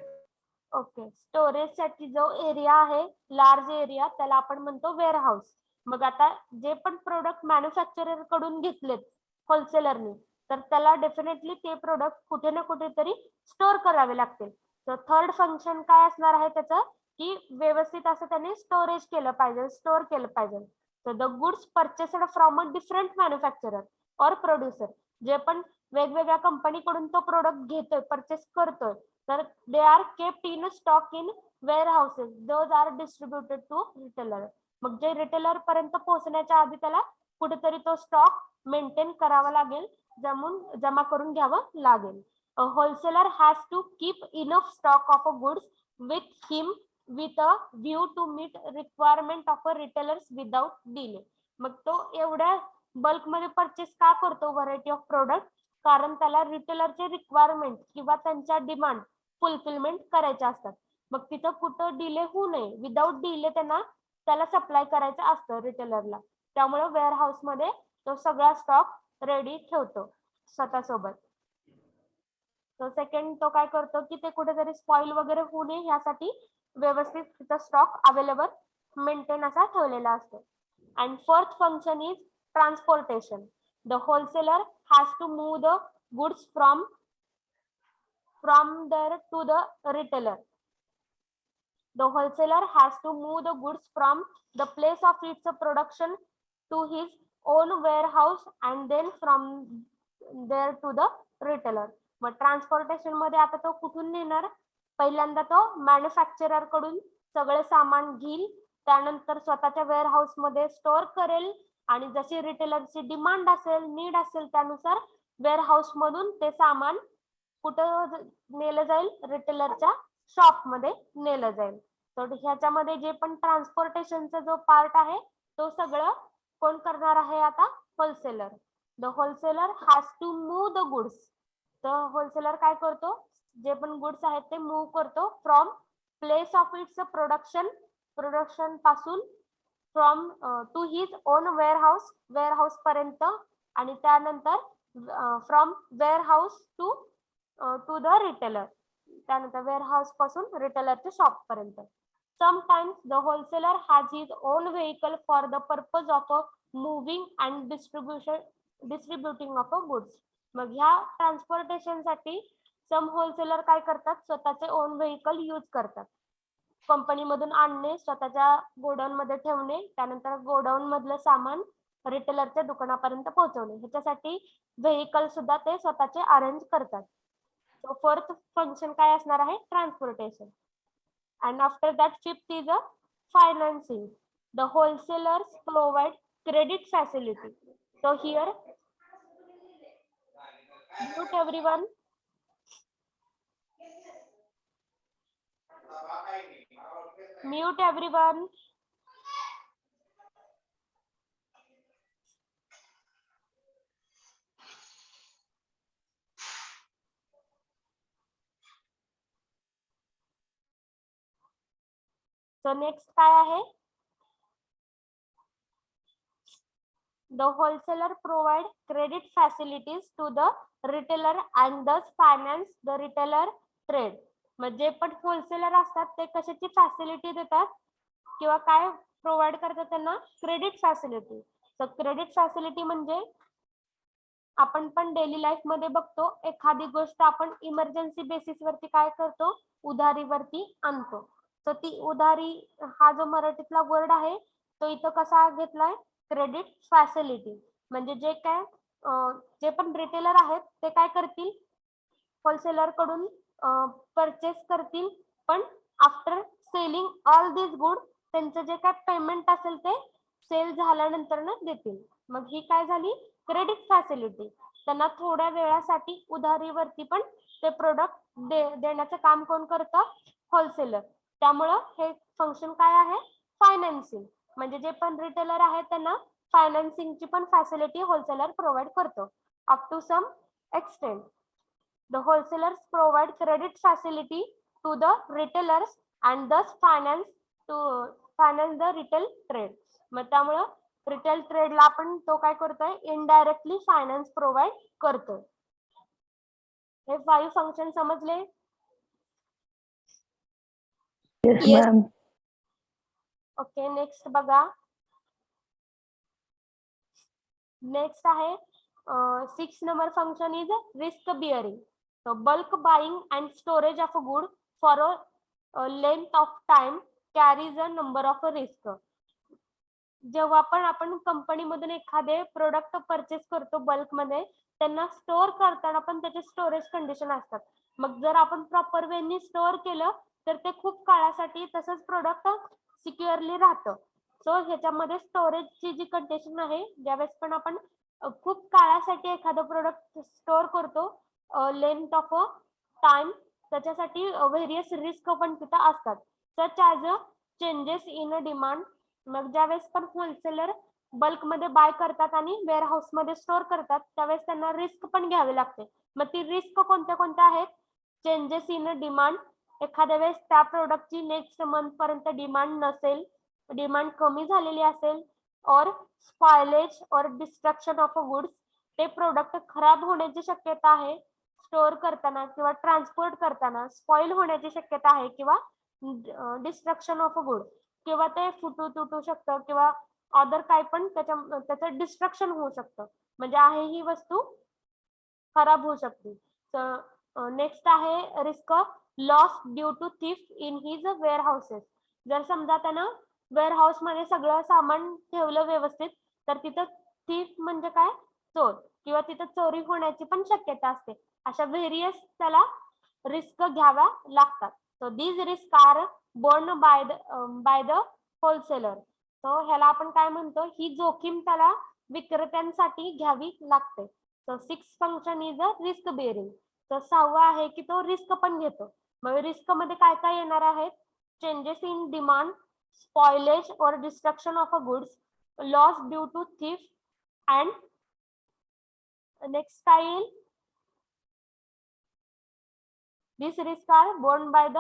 ओके. स्टोरेज साठी जो एरिया आहे, लार्ज एरिया, त्याला आपण म्हणतो वेअर हाऊस. मग आता जे पण प्रोडक्ट मॅन्युफॅक्चरर कडून घेतलेत होलसेलरनी तर त्याला डेफिनेटली ते प्रोडक्ट कुठे ना कुठेतरी स्टोअर करावे लागतील. तर थर्ड फंक्शन काय असणार आहे त्याचं, की व्यवस्थित असं त्याने स्टोरेज केलं पाहिजे, स्टोअर केलं पाहिजे. तर the goods purchased from a different manufacturer or producer. जे पण वेगवेगळ्या कंपनीकडून तो प्रोडक्ट घेतोय, परचेस करतोय, तर they are kept in stock in warehouses. Those are distributed to retailer. मग जे रिटेलर पर्यंत पोहोचण्याच्या आधी त्याला कुठेतरी तो स्टॉक मेंटेन करावा लागेल, जमा करून घ्यावं लागेल. A wholesaler has to keep enough stock of goods with him with a view to meet requirement of a retailers without delay. मग तो एवढ्या बल्क मध्ये परचेस का करतो व्हरायटी ऑफ प्रोडक्ट, कारण त्याला रिटेलरचे रिक्वायरमेंट किंवा त्यांच्या डिमांड फुलफिलमेंट करायच्या असतात. मग तिथं कुठं डिले होऊ नये, विदाउट डिले त्यांना त्याला सप्लाय करायचं असतं रिटेलरला. त्यामुळे वेअर हाऊस मध्ये तो सगळा स्टॉक रेडी ठेवतो स्वतःसोबत. तो सेकंड तो काय करतो की ते कुठेतरी स्पॉइल वगैरे होऊ नये यासाठी व्यवस्थित तिथं स्टॉक अवेलेबल मेंटेन असा ठेवलेला असतो. And fourth function is transportation. The wholesaler has to move the goods from there to the retailer. The wholesaler has to move the goods from the place of its production to his own warehouse and then from there to the retailer. मग transportation मध्ये आता तो कुठून नेणार? पहिल्यांदा तो manufacturer कडून सगळे सामान घेईल, त्यानंतर स्वतःच्या वेअर हाऊस मध्ये स्टोअर करेल आणि जशी रिटेलरची डिमांड असेल, नीड असेल त्यानुसार वेअर हाऊस मधून ते सामान कुठं नेलं जाईल? रिटेलरच्या शॉप मध्ये नेलं जाईल. तर ह्याच्यामध्ये जे पण ट्रान्सपोर्टेशनचा जो पार्ट आहे तो सगळं कोण करणार आहे आता? Wholesaler. The wholesaler has to move the goods. तर होलसेलर काय करतो? जे पण गुड्स आहेत ते मूव्ह करतो from place of its production पासून from to his own warehouse पर्यंत आणि त्यानंतर from warehouse to the retailer. त्यानंतर वेअर हाऊस पासून रिटेलरच्या शॉप पर्यंत. Sometimes the wholesaler has his own vehicle for the purpose of moving and distributing of goods. मग ह्या transportation साठी सम होलसेलर काय करतात? स्वतःचे ओन व्हेकल यूज करतात. कंपनी मधून आणणे, स्वतःच्या गोडाऊन मध्ये ठेवणे, त्यानंतर गोडाऊन मधलं सामान रिटेलरच्या दुकानापर्यंत पोहोचवणे, ह्याच्यासाठी व्हेकल सुद्धा ते स्वतःचे अरेंज करतात. So fourth function काय असणार आहे? Transportation. And after that, fifth is a financing. The wholesalers provide credit facility. So here, mute everyone. Mute everyone. So next काय आहे? The wholesaler provide credit facilities to the retailer and thus finance the retailer trade. म्हणजे पण wholesaler असतात ते कशाची facility देतात किंवा काय प्रोव्हाइड करतात? त्यांना क्रेडिट फॅसिलिटी. तर क्रेडिट फॅसिलिटी म्हणजे आपण पण डेली लाईफ मध्ये बघतो, एखादी गोष्ट आपण इमर्जन्सी बेसिस वरती काय करतो? उधारीवरती आणतो. तर ती उधारी हा जो मराठीतला वर्ड आहे तो इथं कसा घेतलाय? Credit facility. म्हणजे जे काय जे पण रिटेलर आहेत ते काय करतील? होलसेलर कडून परचेस करतील, पण आफ्टर सेलिंग ऑल दिस गुड त्यांचं जे काय पेमेंट असेल ते सेल झाल्यानंतर देतील. मग ही काय झाली? Credit facility. त्यांना थोड्या वेळासाठी उधारीवरती पण ते प्रोडक्ट देण्याचं काम कोण करतं? होलसेलर. त्यामुळं हे फंक्शन काय आहे? फायनान्सिंग. म्हणजे जे पण रिटेलर आहेत त्यांना फायनान्सिंगची पण फॅसिलिटी होलसेलर प्रोव्हाइड करतो. Up to some extent. The wholesalers provide credit facility to the retailers and thus finance the retail trade. मग त्यामुळं रिटेल ट्रेडला आपण तो काय करतोय? इनडायरेक्टली फायनान्स प्रोव्हाइड करतोय. हे 5 फंक्शन समजले?
Yes,
Yes.
ma'am.
Okay, next बघा. नेक्स्ट आहे 6 number function is risk bearing. So bulk buying and storage of a good for a length of time carries a number of risk. जेव्हा पण आपण company मधून एखादे product purchase करतो bulk मध्ये, त्यांना स्टोअर करताना पण त्याचे स्टोरेज कंडिशन असतात. मग जर आपण प्रॉपर वेनी स्टोअर केलं तर ते खूप काळासाठी तसंच प्रोडक्ट सिक्युअरली राहतं. सो ह्याच्यामध्ये स्टोरेजची जी कंडिशन आहे, ज्यावेळेस पण आपण खूप काळासाठी एखादं प्रोडक्ट स्टोअर करतो लेंथ ऑफ अ टाइम, त्याच्यासाठी व्हेरियस रिस्क पण तिथं असतात. Such as a changes in a demand. मग ज्यावेळेस पण होलसेलर बल्क मध्ये बाय करतात आणि वेअर हाऊस मध्ये स्टोअर करतात त्यावेळेस त्यांना रिस्क पण घ्यावी लागते. मग ती रिस्क कोणत्या कोणत्या आहेत? Changes in demand. एखाद्या वेळेस त्या प्रोडक्टची नेक्स्ट मंथ पर्यंत डिमांड नसेल डिमांड कमी झालेली असेल और spoilage or destruction of a goods, ते प्रोडक्ट खराब होण्याची शक्यता आहे स्टोअर करताना किंवा ट्रान्सपोर्ट करताना, स्पॉइल होण्याची शक्यता आहे किंवा डिस्ट्रक्शन ऑफ अ गुड, किंवा ते फुटू तुटू शकतं किंवा अदर काय पण त्याचं डिस्ट्रक्शन होऊ शकतं, म्हणजे आहे ही वस्तू खराब होऊ शकते. नेक्स्ट आहे risk loss due to thief in his warehouses. जर समजा त्यानं वेअर हाऊस मध्ये सगळं सामान ठेवलं व्यवस्थित, तर तिथं थीफ म्हणजे काय, चोर, किंवा तिथं चोरी होण्याची पण शक्यता असते. अशा व्हेरियस त्याला रिस्क घ्याव्या लागतात. So these risk are borne by the wholesaler. सो ह्याला आपण काय म्हणतो, ही जोखीम त्याला विक्रेत्यांसाठी घ्यावी लागते. So 6 function is a risk bearing. तर 6वा आहे की तो रिस्क पण घेतो. मग रिस्क मध्ये काय काय येणार आहेत, changes in demand, spoilage or destruction of a goods, loss due to thief, and next येईल this risk are borne by the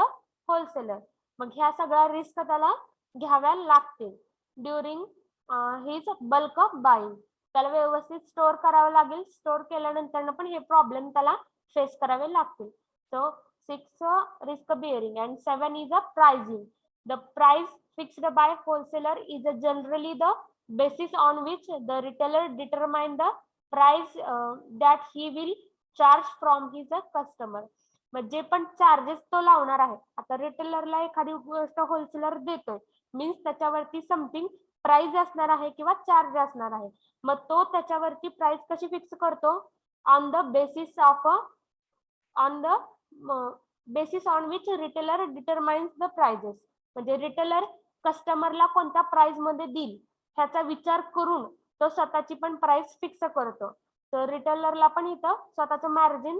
wholesaler. मग ह्या सगळ्या रिस्क त्याला घ्याव्या लागतील ड्युरिंग हिज बल्क बाईंग. त्याला व्यवस्थित स्टोअर करावं लागेल. स्टोअर केल्यानंतर पण हे प्रॉब्लेम त्याला फेस करावे लागतील. So 6 risk bearing and 7 is a pricing. The price fixed by wholesaler is generally the basis on which the retailer determine the price that he will charge from his customer. म्हणजे पण charges तो लावणार आहे. आता रिटेलरला एखादी गोष्ट wholesaler देतोय, means त्याच्यावरती समथिंग प्राइस असणार आहे किंवा चार्ज असणार आहे. मग तो त्याच्यावरती प्राइस कशी फिक्स करतो, on the basis on which retailer determines the prices. म्हणजे रिटेलर कस्टमरला कोणत्या प्राइस मध्ये देईल ह्याचा विचार करून तो स्वतःची पण प्राइस फिक्स करतो. तर रिटेलरला पण इथं स्वतःचं मार्जिन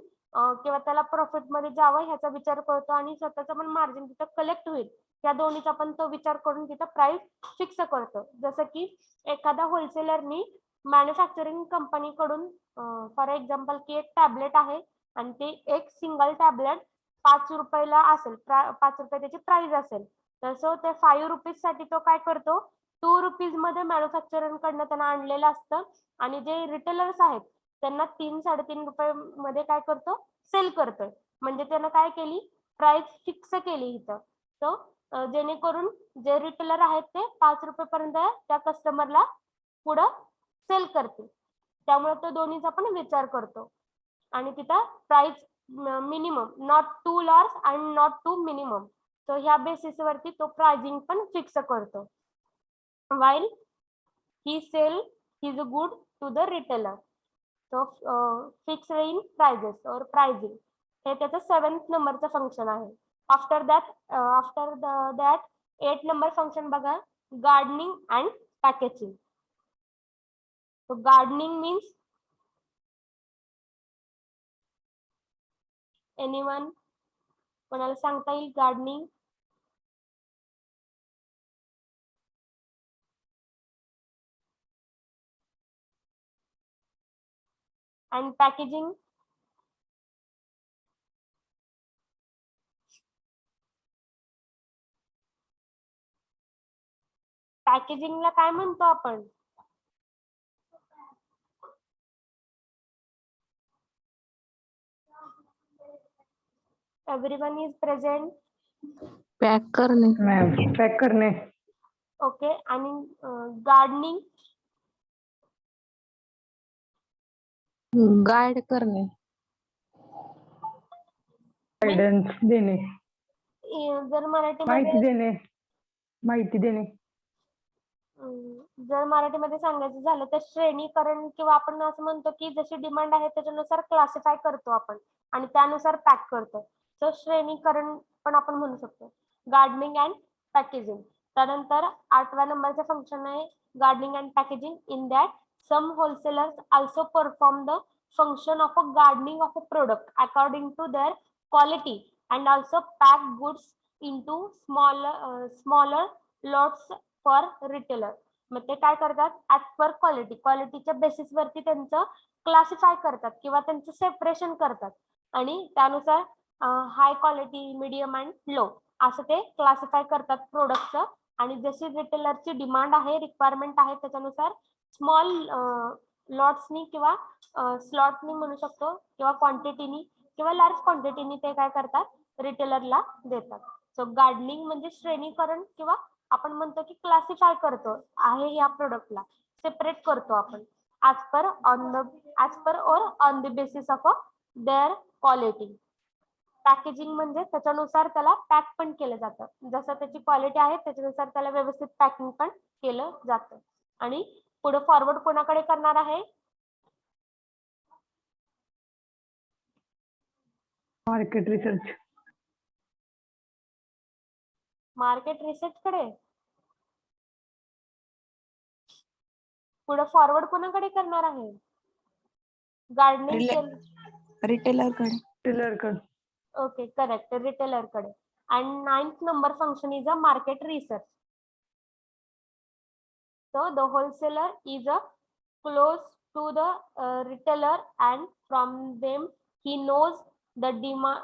किंवा त्याला प्रॉफिट मध्ये जावं ह्याचा विचार करतो आणि स्वतःचं पण मार्जिन तिथं कलेक्ट होईल या दोन्हीचा पण तो विचार करून तिथं प्राइस फिक्स करतो. जसं की एखादा होलसेलरनी मॅन्युफॅक्चरिंग कंपनीकडून फॉर एक्झाम्पल की एक टॅबलेट आहे आणि ते एक सिंगल टॅबलेट 5 रुपयाला असेल, 5 रुपये त्याची प्राइस असेल, तर सो ते 5 रुपीज साठी तो काय करतो, 2 रुपीज मध्ये मॅन्युफॅक्चरर कडनं त्यांना आणलेलं असतं आणि जे रिटेलर्स आहेत त्यांना 3-3.5 रुपये मध्ये काय करतो, सेल करतोय. म्हणजे त्यानं काय केली, प्राइस फिक्स केली इथं. सो जेणेकरून जे रिटेलर आहेत ते 5 रुपयेपर्यंत त्या कस्टमरला पुढं सेल करतील. त्यामुळे तो दोन्हीचा पण विचार करतो आणि तिथं price minimum, not to loss and not to minimum. So ह्या बेसिस वरती तो प्राइसिंग पण फिक्स करतो. while he sell his good to the retailer. So fixed in prices or pricing हे त्याचं 7th नंबरचं फंक्शन आहे. आफ्टर दॅट 8 नंबर फंक्शन बघा, gardening and packaging. So gardening means anyone, कोणाला सांगता येईल गार्डनिंग? and packaging? पॅकेजिंगला काय म्हणतो आपण? Everyone is present?
पॅक करणे.
मॅम पॅक करणे.
ओके. आणि गार्डनिंग?
गाईड करणे.
गायडन्स देणे,
जर
माहिती
मराठीमध्ये
देणे, माहिती देणे.
जर मराठीमध्ये सांगायचं झालं तर श्रेणीकरण, किंवा आपण असं म्हणतो की जशी डिमांड आहे त्याच्यानुसार क्लासिफाय करतो आपण आणि त्यानुसार पॅक करतो. तर श्रेणीकरण पण आपण म्हणू शकतो. Gardening and packaging. त्यानंतर 8व्या नंबरचं फंक्शन आहे gardening and packaging. In that some wholesalers also perform the function of a gardening of a product according to their quality and also pack goods into smaller lots for retailer. मग ते काय करतात, as per क्वालिटीच्या basis वरती त्यांचं classify करतात किंवा त्यांचं सेपरेशन करतात आणि त्यानुसार high quality, medium and low असं ते क्लासिफाय करतात प्रोडक्टचं आणि जशी रिटेलरची डिमांड आहे, रिक्वायरमेंट आहे, त्याच्यानुसार स्मॉल लॉट्सनी किंवा स्लॉटनी म्हणू शकतो किंवा क्वांटिटीनी किंवा लार्ज क्वांटिटीनी ते काय करतात रिटेलरला देतात. सो गार्डनिंग म्हणजे श्रेणीकरण किंवा आपण म्हणतो की क्लासिफाय करतो आहे या प्रोडक्टला, सेपरेट करतो आपण as per or on the basis of their quality. Packaging म्हणजे त्याच्यानुसार त्याला पॅक पण केलं जातं, जसं त्याची क्वालिटी आहे त्याच्यानुसार त्याला व्यवस्थित पॅकिंग पण केलं जातं. आणि पुढे फॉरवर्ड कोणाकडे करणार आहे?
Market research.
मार्केट रिसर्च कडे. पुढे फॉरवर्ड कोणाकडे करणार आहे? गार्डनिंग.
रिटेलर कडे.
टेलर कडे.
Okay, correct. Retailer कडे. And 9th number function is a market research. So the wholesaler is a close to the retailer, and from them he knows the demand.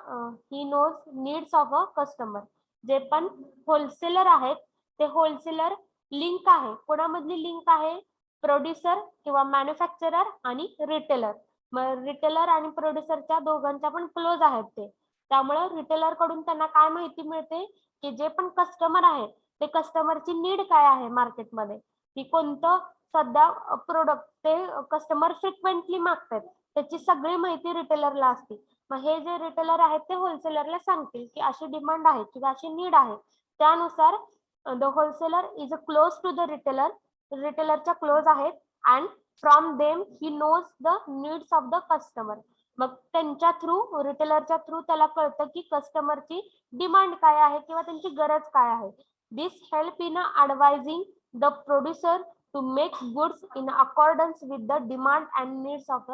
He knows needs of a customer. जे पण wholesaler आहेत ते wholesaler link आहे. कोणामधली link आहे? Producer किंवा manufacturer आणि retailer. मग retailer आणि प्रोड्युसरच्या दोघांच्या पण क्लोज आहेत ते. त्यामुळे रिटेलर कडून त्यांना काय माहिती मिळते की जे पण कस्टमर आहे ते कस्टमरची नीड काय आहे मार्केटमध्ये, की कोणतं सध्या प्रोडक्ट ते कस्टमर फ्रिक्वेंटली मागतात, त्याची सगळी माहिती रिटेलरला असते. मग हे जे रिटेलर आहेत ते होलसेलरला सांगतील की अशी डिमांड आहे किंवा अशी नीड आहे. त्यानुसार the wholesaler is close to the retailer. रिटेलरच्या क्लोज आहेत and from them he knows the needs of the customer. मग त्यांच्या थ्रू रिटेलरच्या थ्रू त्याला कळतं की कस्टमरची डिमांड काय आहे किंवा त्यांची गरज काय आहे. This help in advising the producer to make goods in accordance with the demand and needs of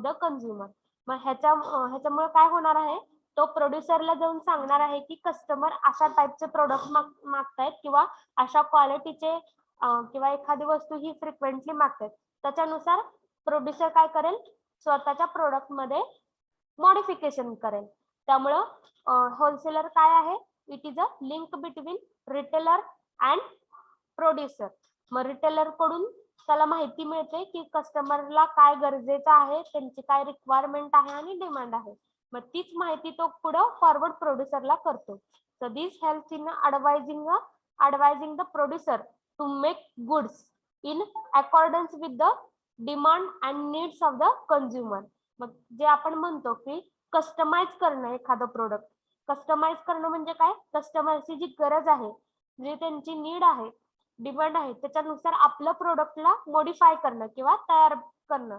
the consumer. मग ह्याच्यामुळे काय होणार आहे? तो प्रोड्युसरला जाऊन सांगणार आहे की कस्टमर अशा टाईपचे प्रोडक्ट मागतायत किंवा अशा क्वालिटीचे किंवा एखादी वस्तू ही फ्रिक्वेंटली मागतायत. त्याच्यानुसार प्रोड्युसर काय करेल? स्वतःच्या प्रोडक्ट मध्ये मॉडिफिकेशन करेल. त्यामुळं होलसेलर काय आहे? It is a link between retailer and producer. मग रिटेलर कडून त्याला माहिती मिळते की कस्टमरला काय गरजेचं आहे, त्यांची काय रिक्वायरमेंट आहे आणि डिमांड आहे. मग तीच माहिती तो पुढे फॉरवर्ड प्रोड्युसरला करतो. So this helps in advising the producer to make goods in accordance with the demand and needs of the consumer. मग जे आपण म्हणतो की कस्टमाइज करणं एखादं प्रोडक्ट. कस्टमाइज करणं म्हणजे काय? कस्टमरची जी गरज आहे, जी त्यांची नीड आहे, डिमांड आहे, त्याच्यानुसार आपलं प्रोडक्टला मॉडिफाय करणं किंवा तयार करणं.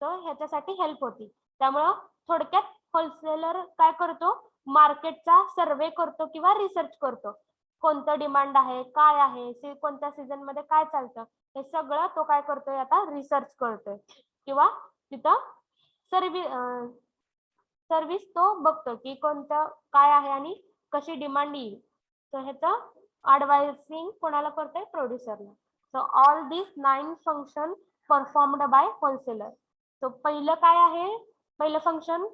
तर ह्याच्यासाठी हेल्प होती. त्यामुळं थोडक्यात होलसेलर काय करतो? मार्केटचा सर्वे करतो किंवा रिसर्च करतो. कोणतं डिमांड आहे, काय आहे, कोणत्या सीझन मध्ये काय चालतं, हे सगळं तो काय करतोय आता? रिसर्च करतोय किंवा तिथं सर्व्हिस तो बघतो की कोणतं काय आहे आणि कशी डिमांड येईल. तर ह्याचं ॲडवायझिंग कोणाला करतोय? प्रोड्युसरला. So all this 9 function performed by wholesaler. So पहिलं काय आहे? पहिलं function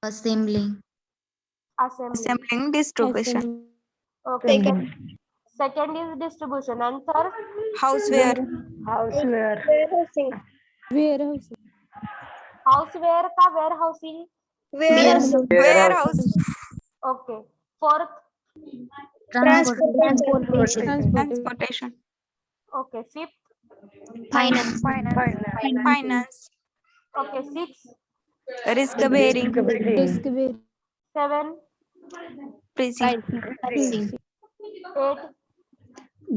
Assembling.
assembling.
Distribution.
Okay. Second is distribution and third
Houseware.
हाऊसवेअर.
houseware का warehousing.
Warehouse.
Okay. Fourth.
Transportation.
Okay. Fifth.
Finance.
Okay. Sixth.
Risk bearing.
Seven.
Pricing.
8.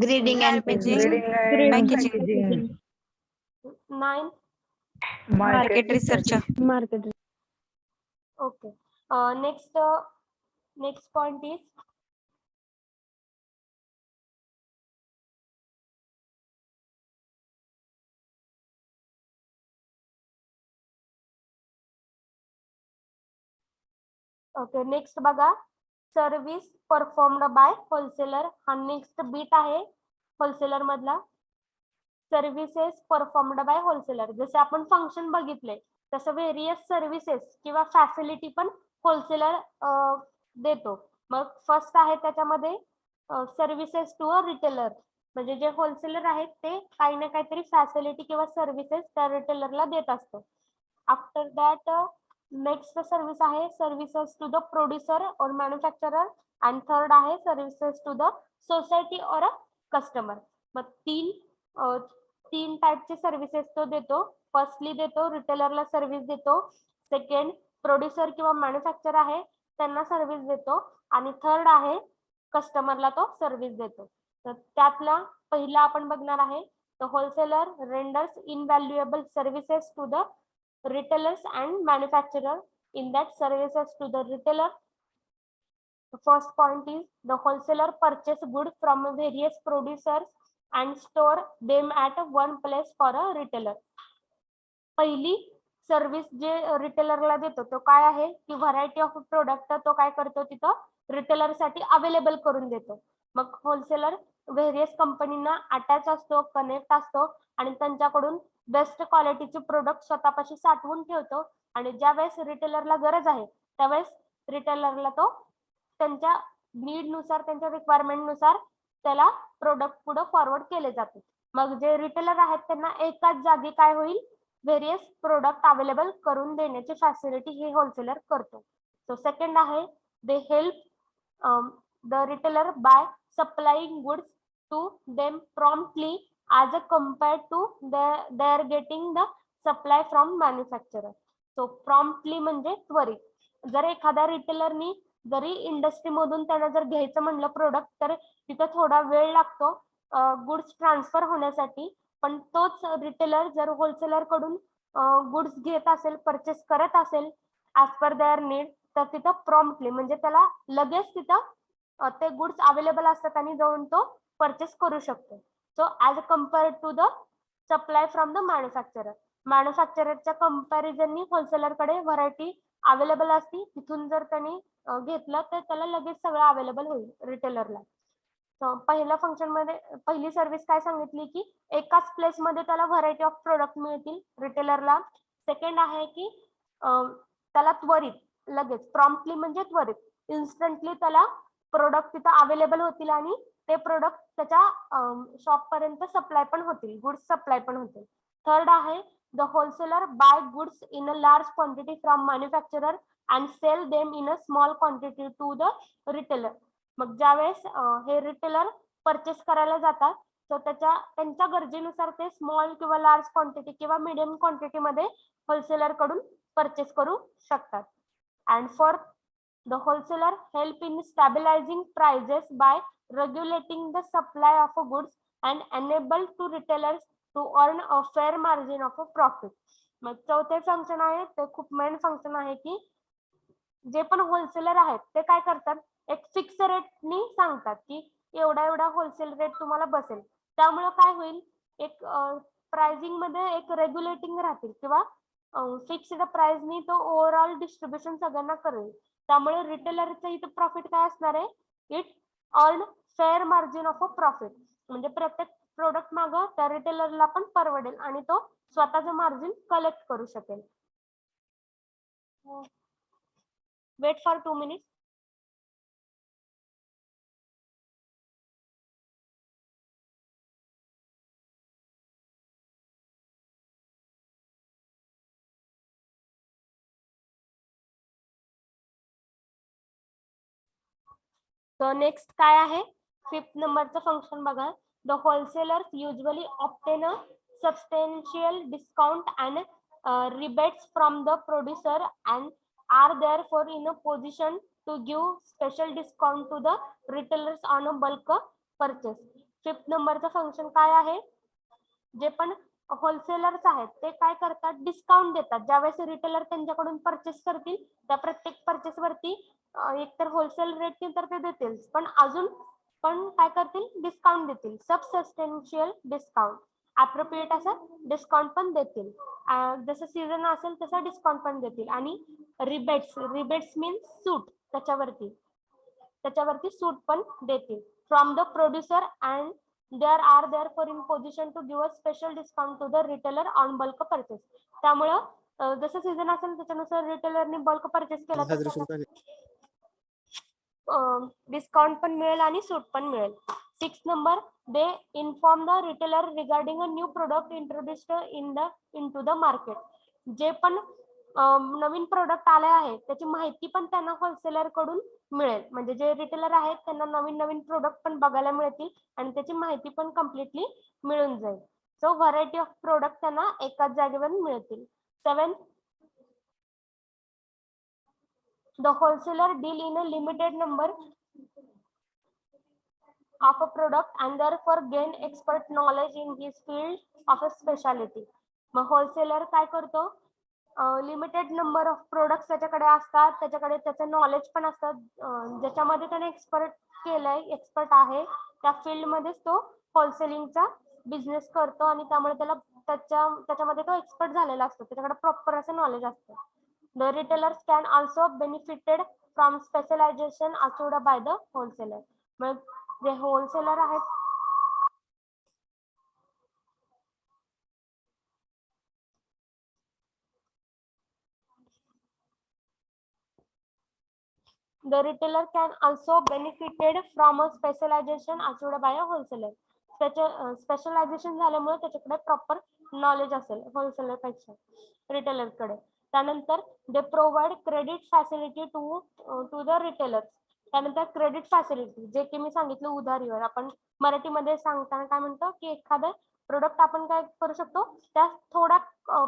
Grading and packaging.
9.
Market research.
Okay. Next point is okay. Next बघा, service performed by wholesaler. हा next bit आहे wholesaler मधला. Services performed by wholesaler. जसे आपण function बघितले तसं various services किंवा facility पण होलसेलर देतो. मग फर्स्ट आहे त्याच्यामध्ये सर्व्हिसेस टू अ रिटेलर, म्हणजे जे होलसेलर आहेत ते काही ना काहीतरी फॅसिलिटी किंवा सर्व्हिसेस त्या रिटेलरला देत असतो. आफ्टर दॅट नेक्स्ट सर्व्हिस आहे सर्व्हिसेस टू द प्रोड्युसर और मॅन्युफॅक्चरर, आणि थर्ड आहे सर्व्हिसेस टू द सोसायटी और अ कस्टमर. मग तीन टाईपचे सर्व्हिसेस तो देतो. फर्स्टली देतो रिटेलरला सर्व्हिस देतो, सेकंड प्रोड्युसर किंवा मॅन्युफॅक्चर आहे त्यांना सर्व्हिस देतो, आणि थर्ड आहे कस्टमरला तो सर्व्हिस देतो. तर त्यातला पहिला आपण बघणार आहे the wholesaler renders invaluable services to the retailers and manufacturer. In that services to the retailer, the first point is the wholesaler purchase goods from various producers and store them at one place for a retailer. पहिली service जे रिटेलरला देतो तो काय आहे की variety of product तो काय करतो तिथं रिटेलर साठी अवेलेबल करून देतो. मग होलसेलर व्हेरियस कंपनीना अटॅच असतो, कनेक्ट असतो, आणि त्यांच्याकडून बेस्ट क्वालिटीचे प्रोडक्ट स्वतःपाशी साठवून ठेवतो, आणि ज्या वेळेस रिटेलरला गरज आहे त्यावेळेस रिटेलरला तो त्यांच्या नीड नुसार त्यांच्या रिक्वायरमेंट नुसार त्याला प्रोडक्ट पुढे फॉरवर्ड केले जाते. मग जे रिटेलर आहेत त्यांना एकाच जागी काय होईल व्हेरियस प्रोडक्ट अवेलेबल करून देण्याची फॅसिलिटी हे होलसेलर करतो. सो सेकंड आहे they help the retailer by supplying goods to them promptly as compared to they are getting the supply from manufacturer. So promptly म्हणजे त्वरित. जर एखाद्या रिटेलरनी जरी इंडस्ट्री मधून त्यांना जर घ्यायचं म्हणलं प्रोडक्ट तर तिथं थोडा वेळ लागतो गुड्स ट्रान्सफर होण्यासाठी, पण तोच रिटेलर जर होलसेलर कडून गुड्स घेत असेल, परचेस करत असेल ऍज पर देअर नीड, तर तिथं प्रॉम्प्टली म्हणजे त्याला लगेच तिथं ते गुड्स अवेलेबल असतात आणि जाऊन तो परचेस करू शकतो. So as compared to the supply from the manufacturer, मॅन्युफॅक्चररच्या कंपॅरिझननी होलसेलर कडे व्हरायटी अवेलेबल असती, तिथून जर त्यांनी घेतलं तर त्याला लगेच सगळं अवेलेबल होईल रिटेलरला. पहिल्या फंक्शन मध्ये पहिली सर्व्हिस काय सांगितली की एकाच प्लेस मध्ये त्याला व्हरायटी ऑफ प्रोडक्ट मिळतील रिटेलरला. सेकंड आहे की त्याला त्वरित लगेच प्रॉम्प्टली म्हणजे त्वरित इन्स्टंटली त्याला प्रोडक्ट तिथं अवेलेबल होतील आणि ते प्रोडक्ट त्याच्या शॉप पर्यंत सप्लाय पण होतील, गुड्स सप्लाय पण होतील. थर्ड आहे the wholesaler buy goods in a large quantity from manufacturer and sell them in a small quantity to the retailer. मग ज्यावेळेस हे रिटेलर परचेस करायला जातात तर त्यांच्या गरजेनुसार ते स्मॉल किंवा लार्ज क्वांटिटी किंवा मिडियम क्वांटिटी मध्ये होलसेलर कडून परचेस करू शकतात. And fourth the wholesaler help in stabilizing prices by regulating the supply of goods and enable to retailers to earn a fair margin of a profit. मग चौथे function आहे ते खूप main function आहे की जे पण होलसेलर आहेत ते काय करतात एक फिक्स रेटनी सांगतात की एवढा होलसेल रेट तुम्हाला बसेल. त्यामुळे काय होईल एक प्राइसिंग मध्ये एक रेग्युलेटिंग राहतील किंवा फिक्स्ड प्राइसनी तो ओव्हरऑल डिस्ट्रीब्युशन सगळ्यांना करेल. त्यामुळे रिटेलरचं इथं प्रॉफिट काय असणार आहे it earn fair margin of a profit, म्हणजे प्रत्येक प्रोडक्ट माग त्या रिटेलरला पण परवडेल आणि तो स्वतःचं मार्जिन कलेक्ट करू शकेल. Wait for 2 minutes. So next काय आहे 5th नंबरचं फंक्शन बघा. The wholesalers usually obtain a substantial discount and rebates from the producer and are therefore in a position to give special discount to the retailers on a bulk purchase. 5th नंबरचं function काय आहे जे पण wholesalers आहेत ते काय करतात discount देतात. ज्यावेळेस रिटेलर त्यांच्याकडून परचेस करतील त्या प्रत्येक परचेस वरती एकतर होलसेल रेट तर ते देतील पण अजून पण काय करतील डिस्काउंट देतील, सबसस्टेन्शियल डिस्काउंट, अप्रोप्रिएट असं डिस्काउंट पण देतील. जसं सीझन असेल तसं डिस्काउंट पण देतील. आणि रिबेट्स मीन्स सूट, त्याच्यावरती सूट पण देतील from the producer and there are therefore in position to give a special discount to the retailer on bulk purchase. त्यामुळं जसं सीझन असेल त्याच्यानुसार रिटेलरने बल्क परचेस केला तर डिस्काउंट पण मिळेल आणि सूट पण मिळेल. 6 number, they inform the retailer regarding a new product introduced into the market. जे पण नवीन प्रोडक्ट आले आहे त्याची माहिती पण त्यांना होलसेलर कडून मिळेल. म्हणजे जे रिटेलर आहेत त्यांना नवीन नवीन प्रोडक्ट पण बघायला मिळतील आणि त्याची माहिती पण कम्प्लिटली मिळून जाईल. सो व्हरायटी ऑफ प्रोडक्ट त्यांना एकाच जागेवर मिळतील. 7, the wholesaler deal in a limited number of a product and therefore gain expert knowledge in his field of a specialty. मग होलसेलर काय करतो, लिमिटेड नंबर ऑफ प्रोडक्ट्स त्याच्याकडे असतात, त्याच्याकडे त्याचं नॉलेज पण असतं, ज्याच्यामध्ये त्याने एक्सपर्ट आहे त्या फील्ड मध्येच तो होलसेलिंगचा बिझनेस करतो आणि त्यामुळे त्याला त्याच्यामध्ये तो एक्सपर्ट झालेला असतो, त्याच्याकडे प्रॉपर असं नॉलेज असतं. The retailers can also benefited from specialization achieved by the wholesaler. मग जे होलसेलर आहेत the retailer can also benefited from a specialization achieved by a wholesaler. Specialisation झाल्यामुळे त्याच्याकडे प्रॉपर नॉलेज असेल होलसेलर पेक्षा रिटेलर कडे. त्यानंतर they provide credit facility to the retailer. त्यानंतर क्रेडिट फॅसिलिटी, जे की मी सांगितलं उधारीवर, आपण मराठीमध्ये सांगताना काय म्हणतो की एखादं प्रोडक्ट आपण काय करू शकतो, त्या थोड्या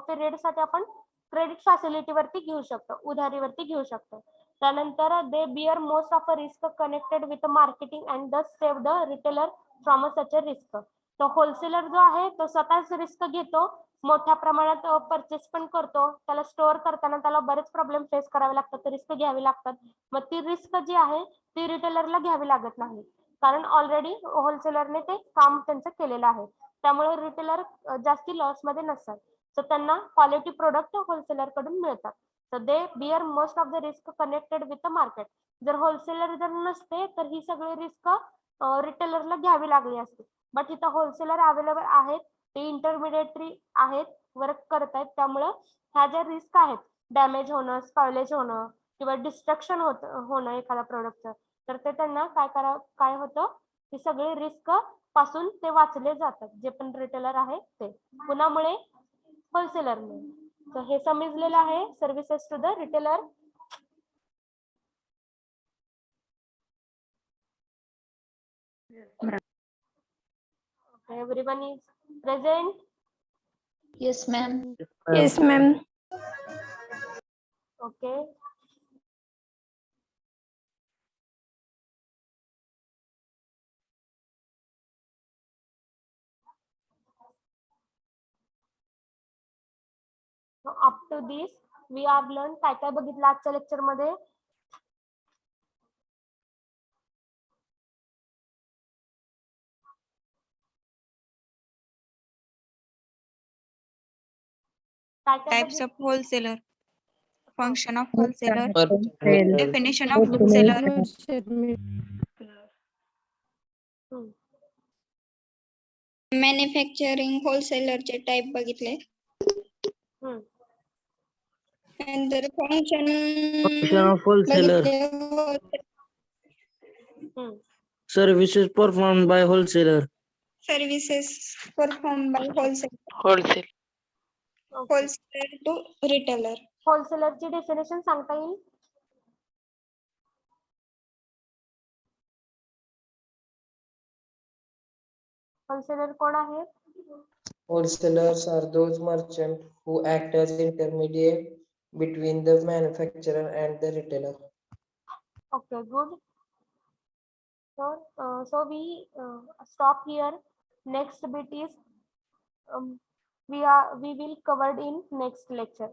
पिरियड साठी आपण क्रेडिट फॅसिलिटी वरती घेऊ शकतो, उधारीवरती घेऊ शकतो. त्यानंतर they bear most of a risk connected with marketing and thus save the retailer from a such a risk. तो होलसेलर जो आहे तो स्वतःच रिस्क घेतो, मोठ्या प्रमाणात परचेस पण करतो, त्याला स्टोअर करताना त्याला बरेच प्रॉब्लेम फेस करावे लागतात, रिस्क घ्यावी लागतात. मग ती रिस्क जी आहे ती रिटेलरला घ्यावी लागत नाही, कारण ऑलरेडी होलसेलरने ते काम त्यांचं केलेलं आहे. त्यामुळे रिटेलर जास्ती लॉस मध्ये नसतात, तर त्यांना क्वालिटी प्रोडक्ट होलसेलर कडून मिळतात. तर they bear most of the risk connected with the market. जर होलसेलर जर नसते तर ही सगळी रिस्क रिटेलरला घ्यावी लागली असते. बट इथं होलसेलर अवेलेबल आहेत, ते इंटरमिडिएटरी आहेत, वर्क करतायत, त्यामुळं ह्या ज्या रिस्क आहेत, डॅमेज होणं, स्पॉइलेज होणं किंवा डिस्ट्रक्शन होणं एखाद्या प्रोडक्टचं, तर ते त्यांना काय होतं, ही सगळी रिस्क पासून ते वाचले जातात, जे पण रिटेलर आहे ते. कुणामुळे? होलसेलरमुळे. तर हे समजलेलं आहे services to the retailer. Everyone is present?
Yes, ma'am.
Yes, ma'am.
Okay. So up to this we have learned काय काय बघितलं आजच्या लेक्चर मध्ये.
Types of wholesaler. Function of wholesaler.
Wholesaler.
Definition of wholesaler.
Manufacturing होलसेलरचे type बघितले. नंतर
Function of wholesaler. Services performed by wholesaler.
Services perform by wholesaler.
Wholesale.
Wholesaler to retailer.
होलसेलरची definition सांगता येईल? होलसेलर कोण आहे?
Wholesalers are those merchants who act as intermediate between the manufacturer and the retailer.
Okay, good. So we stop here. Next bit is we will covered in next lecture.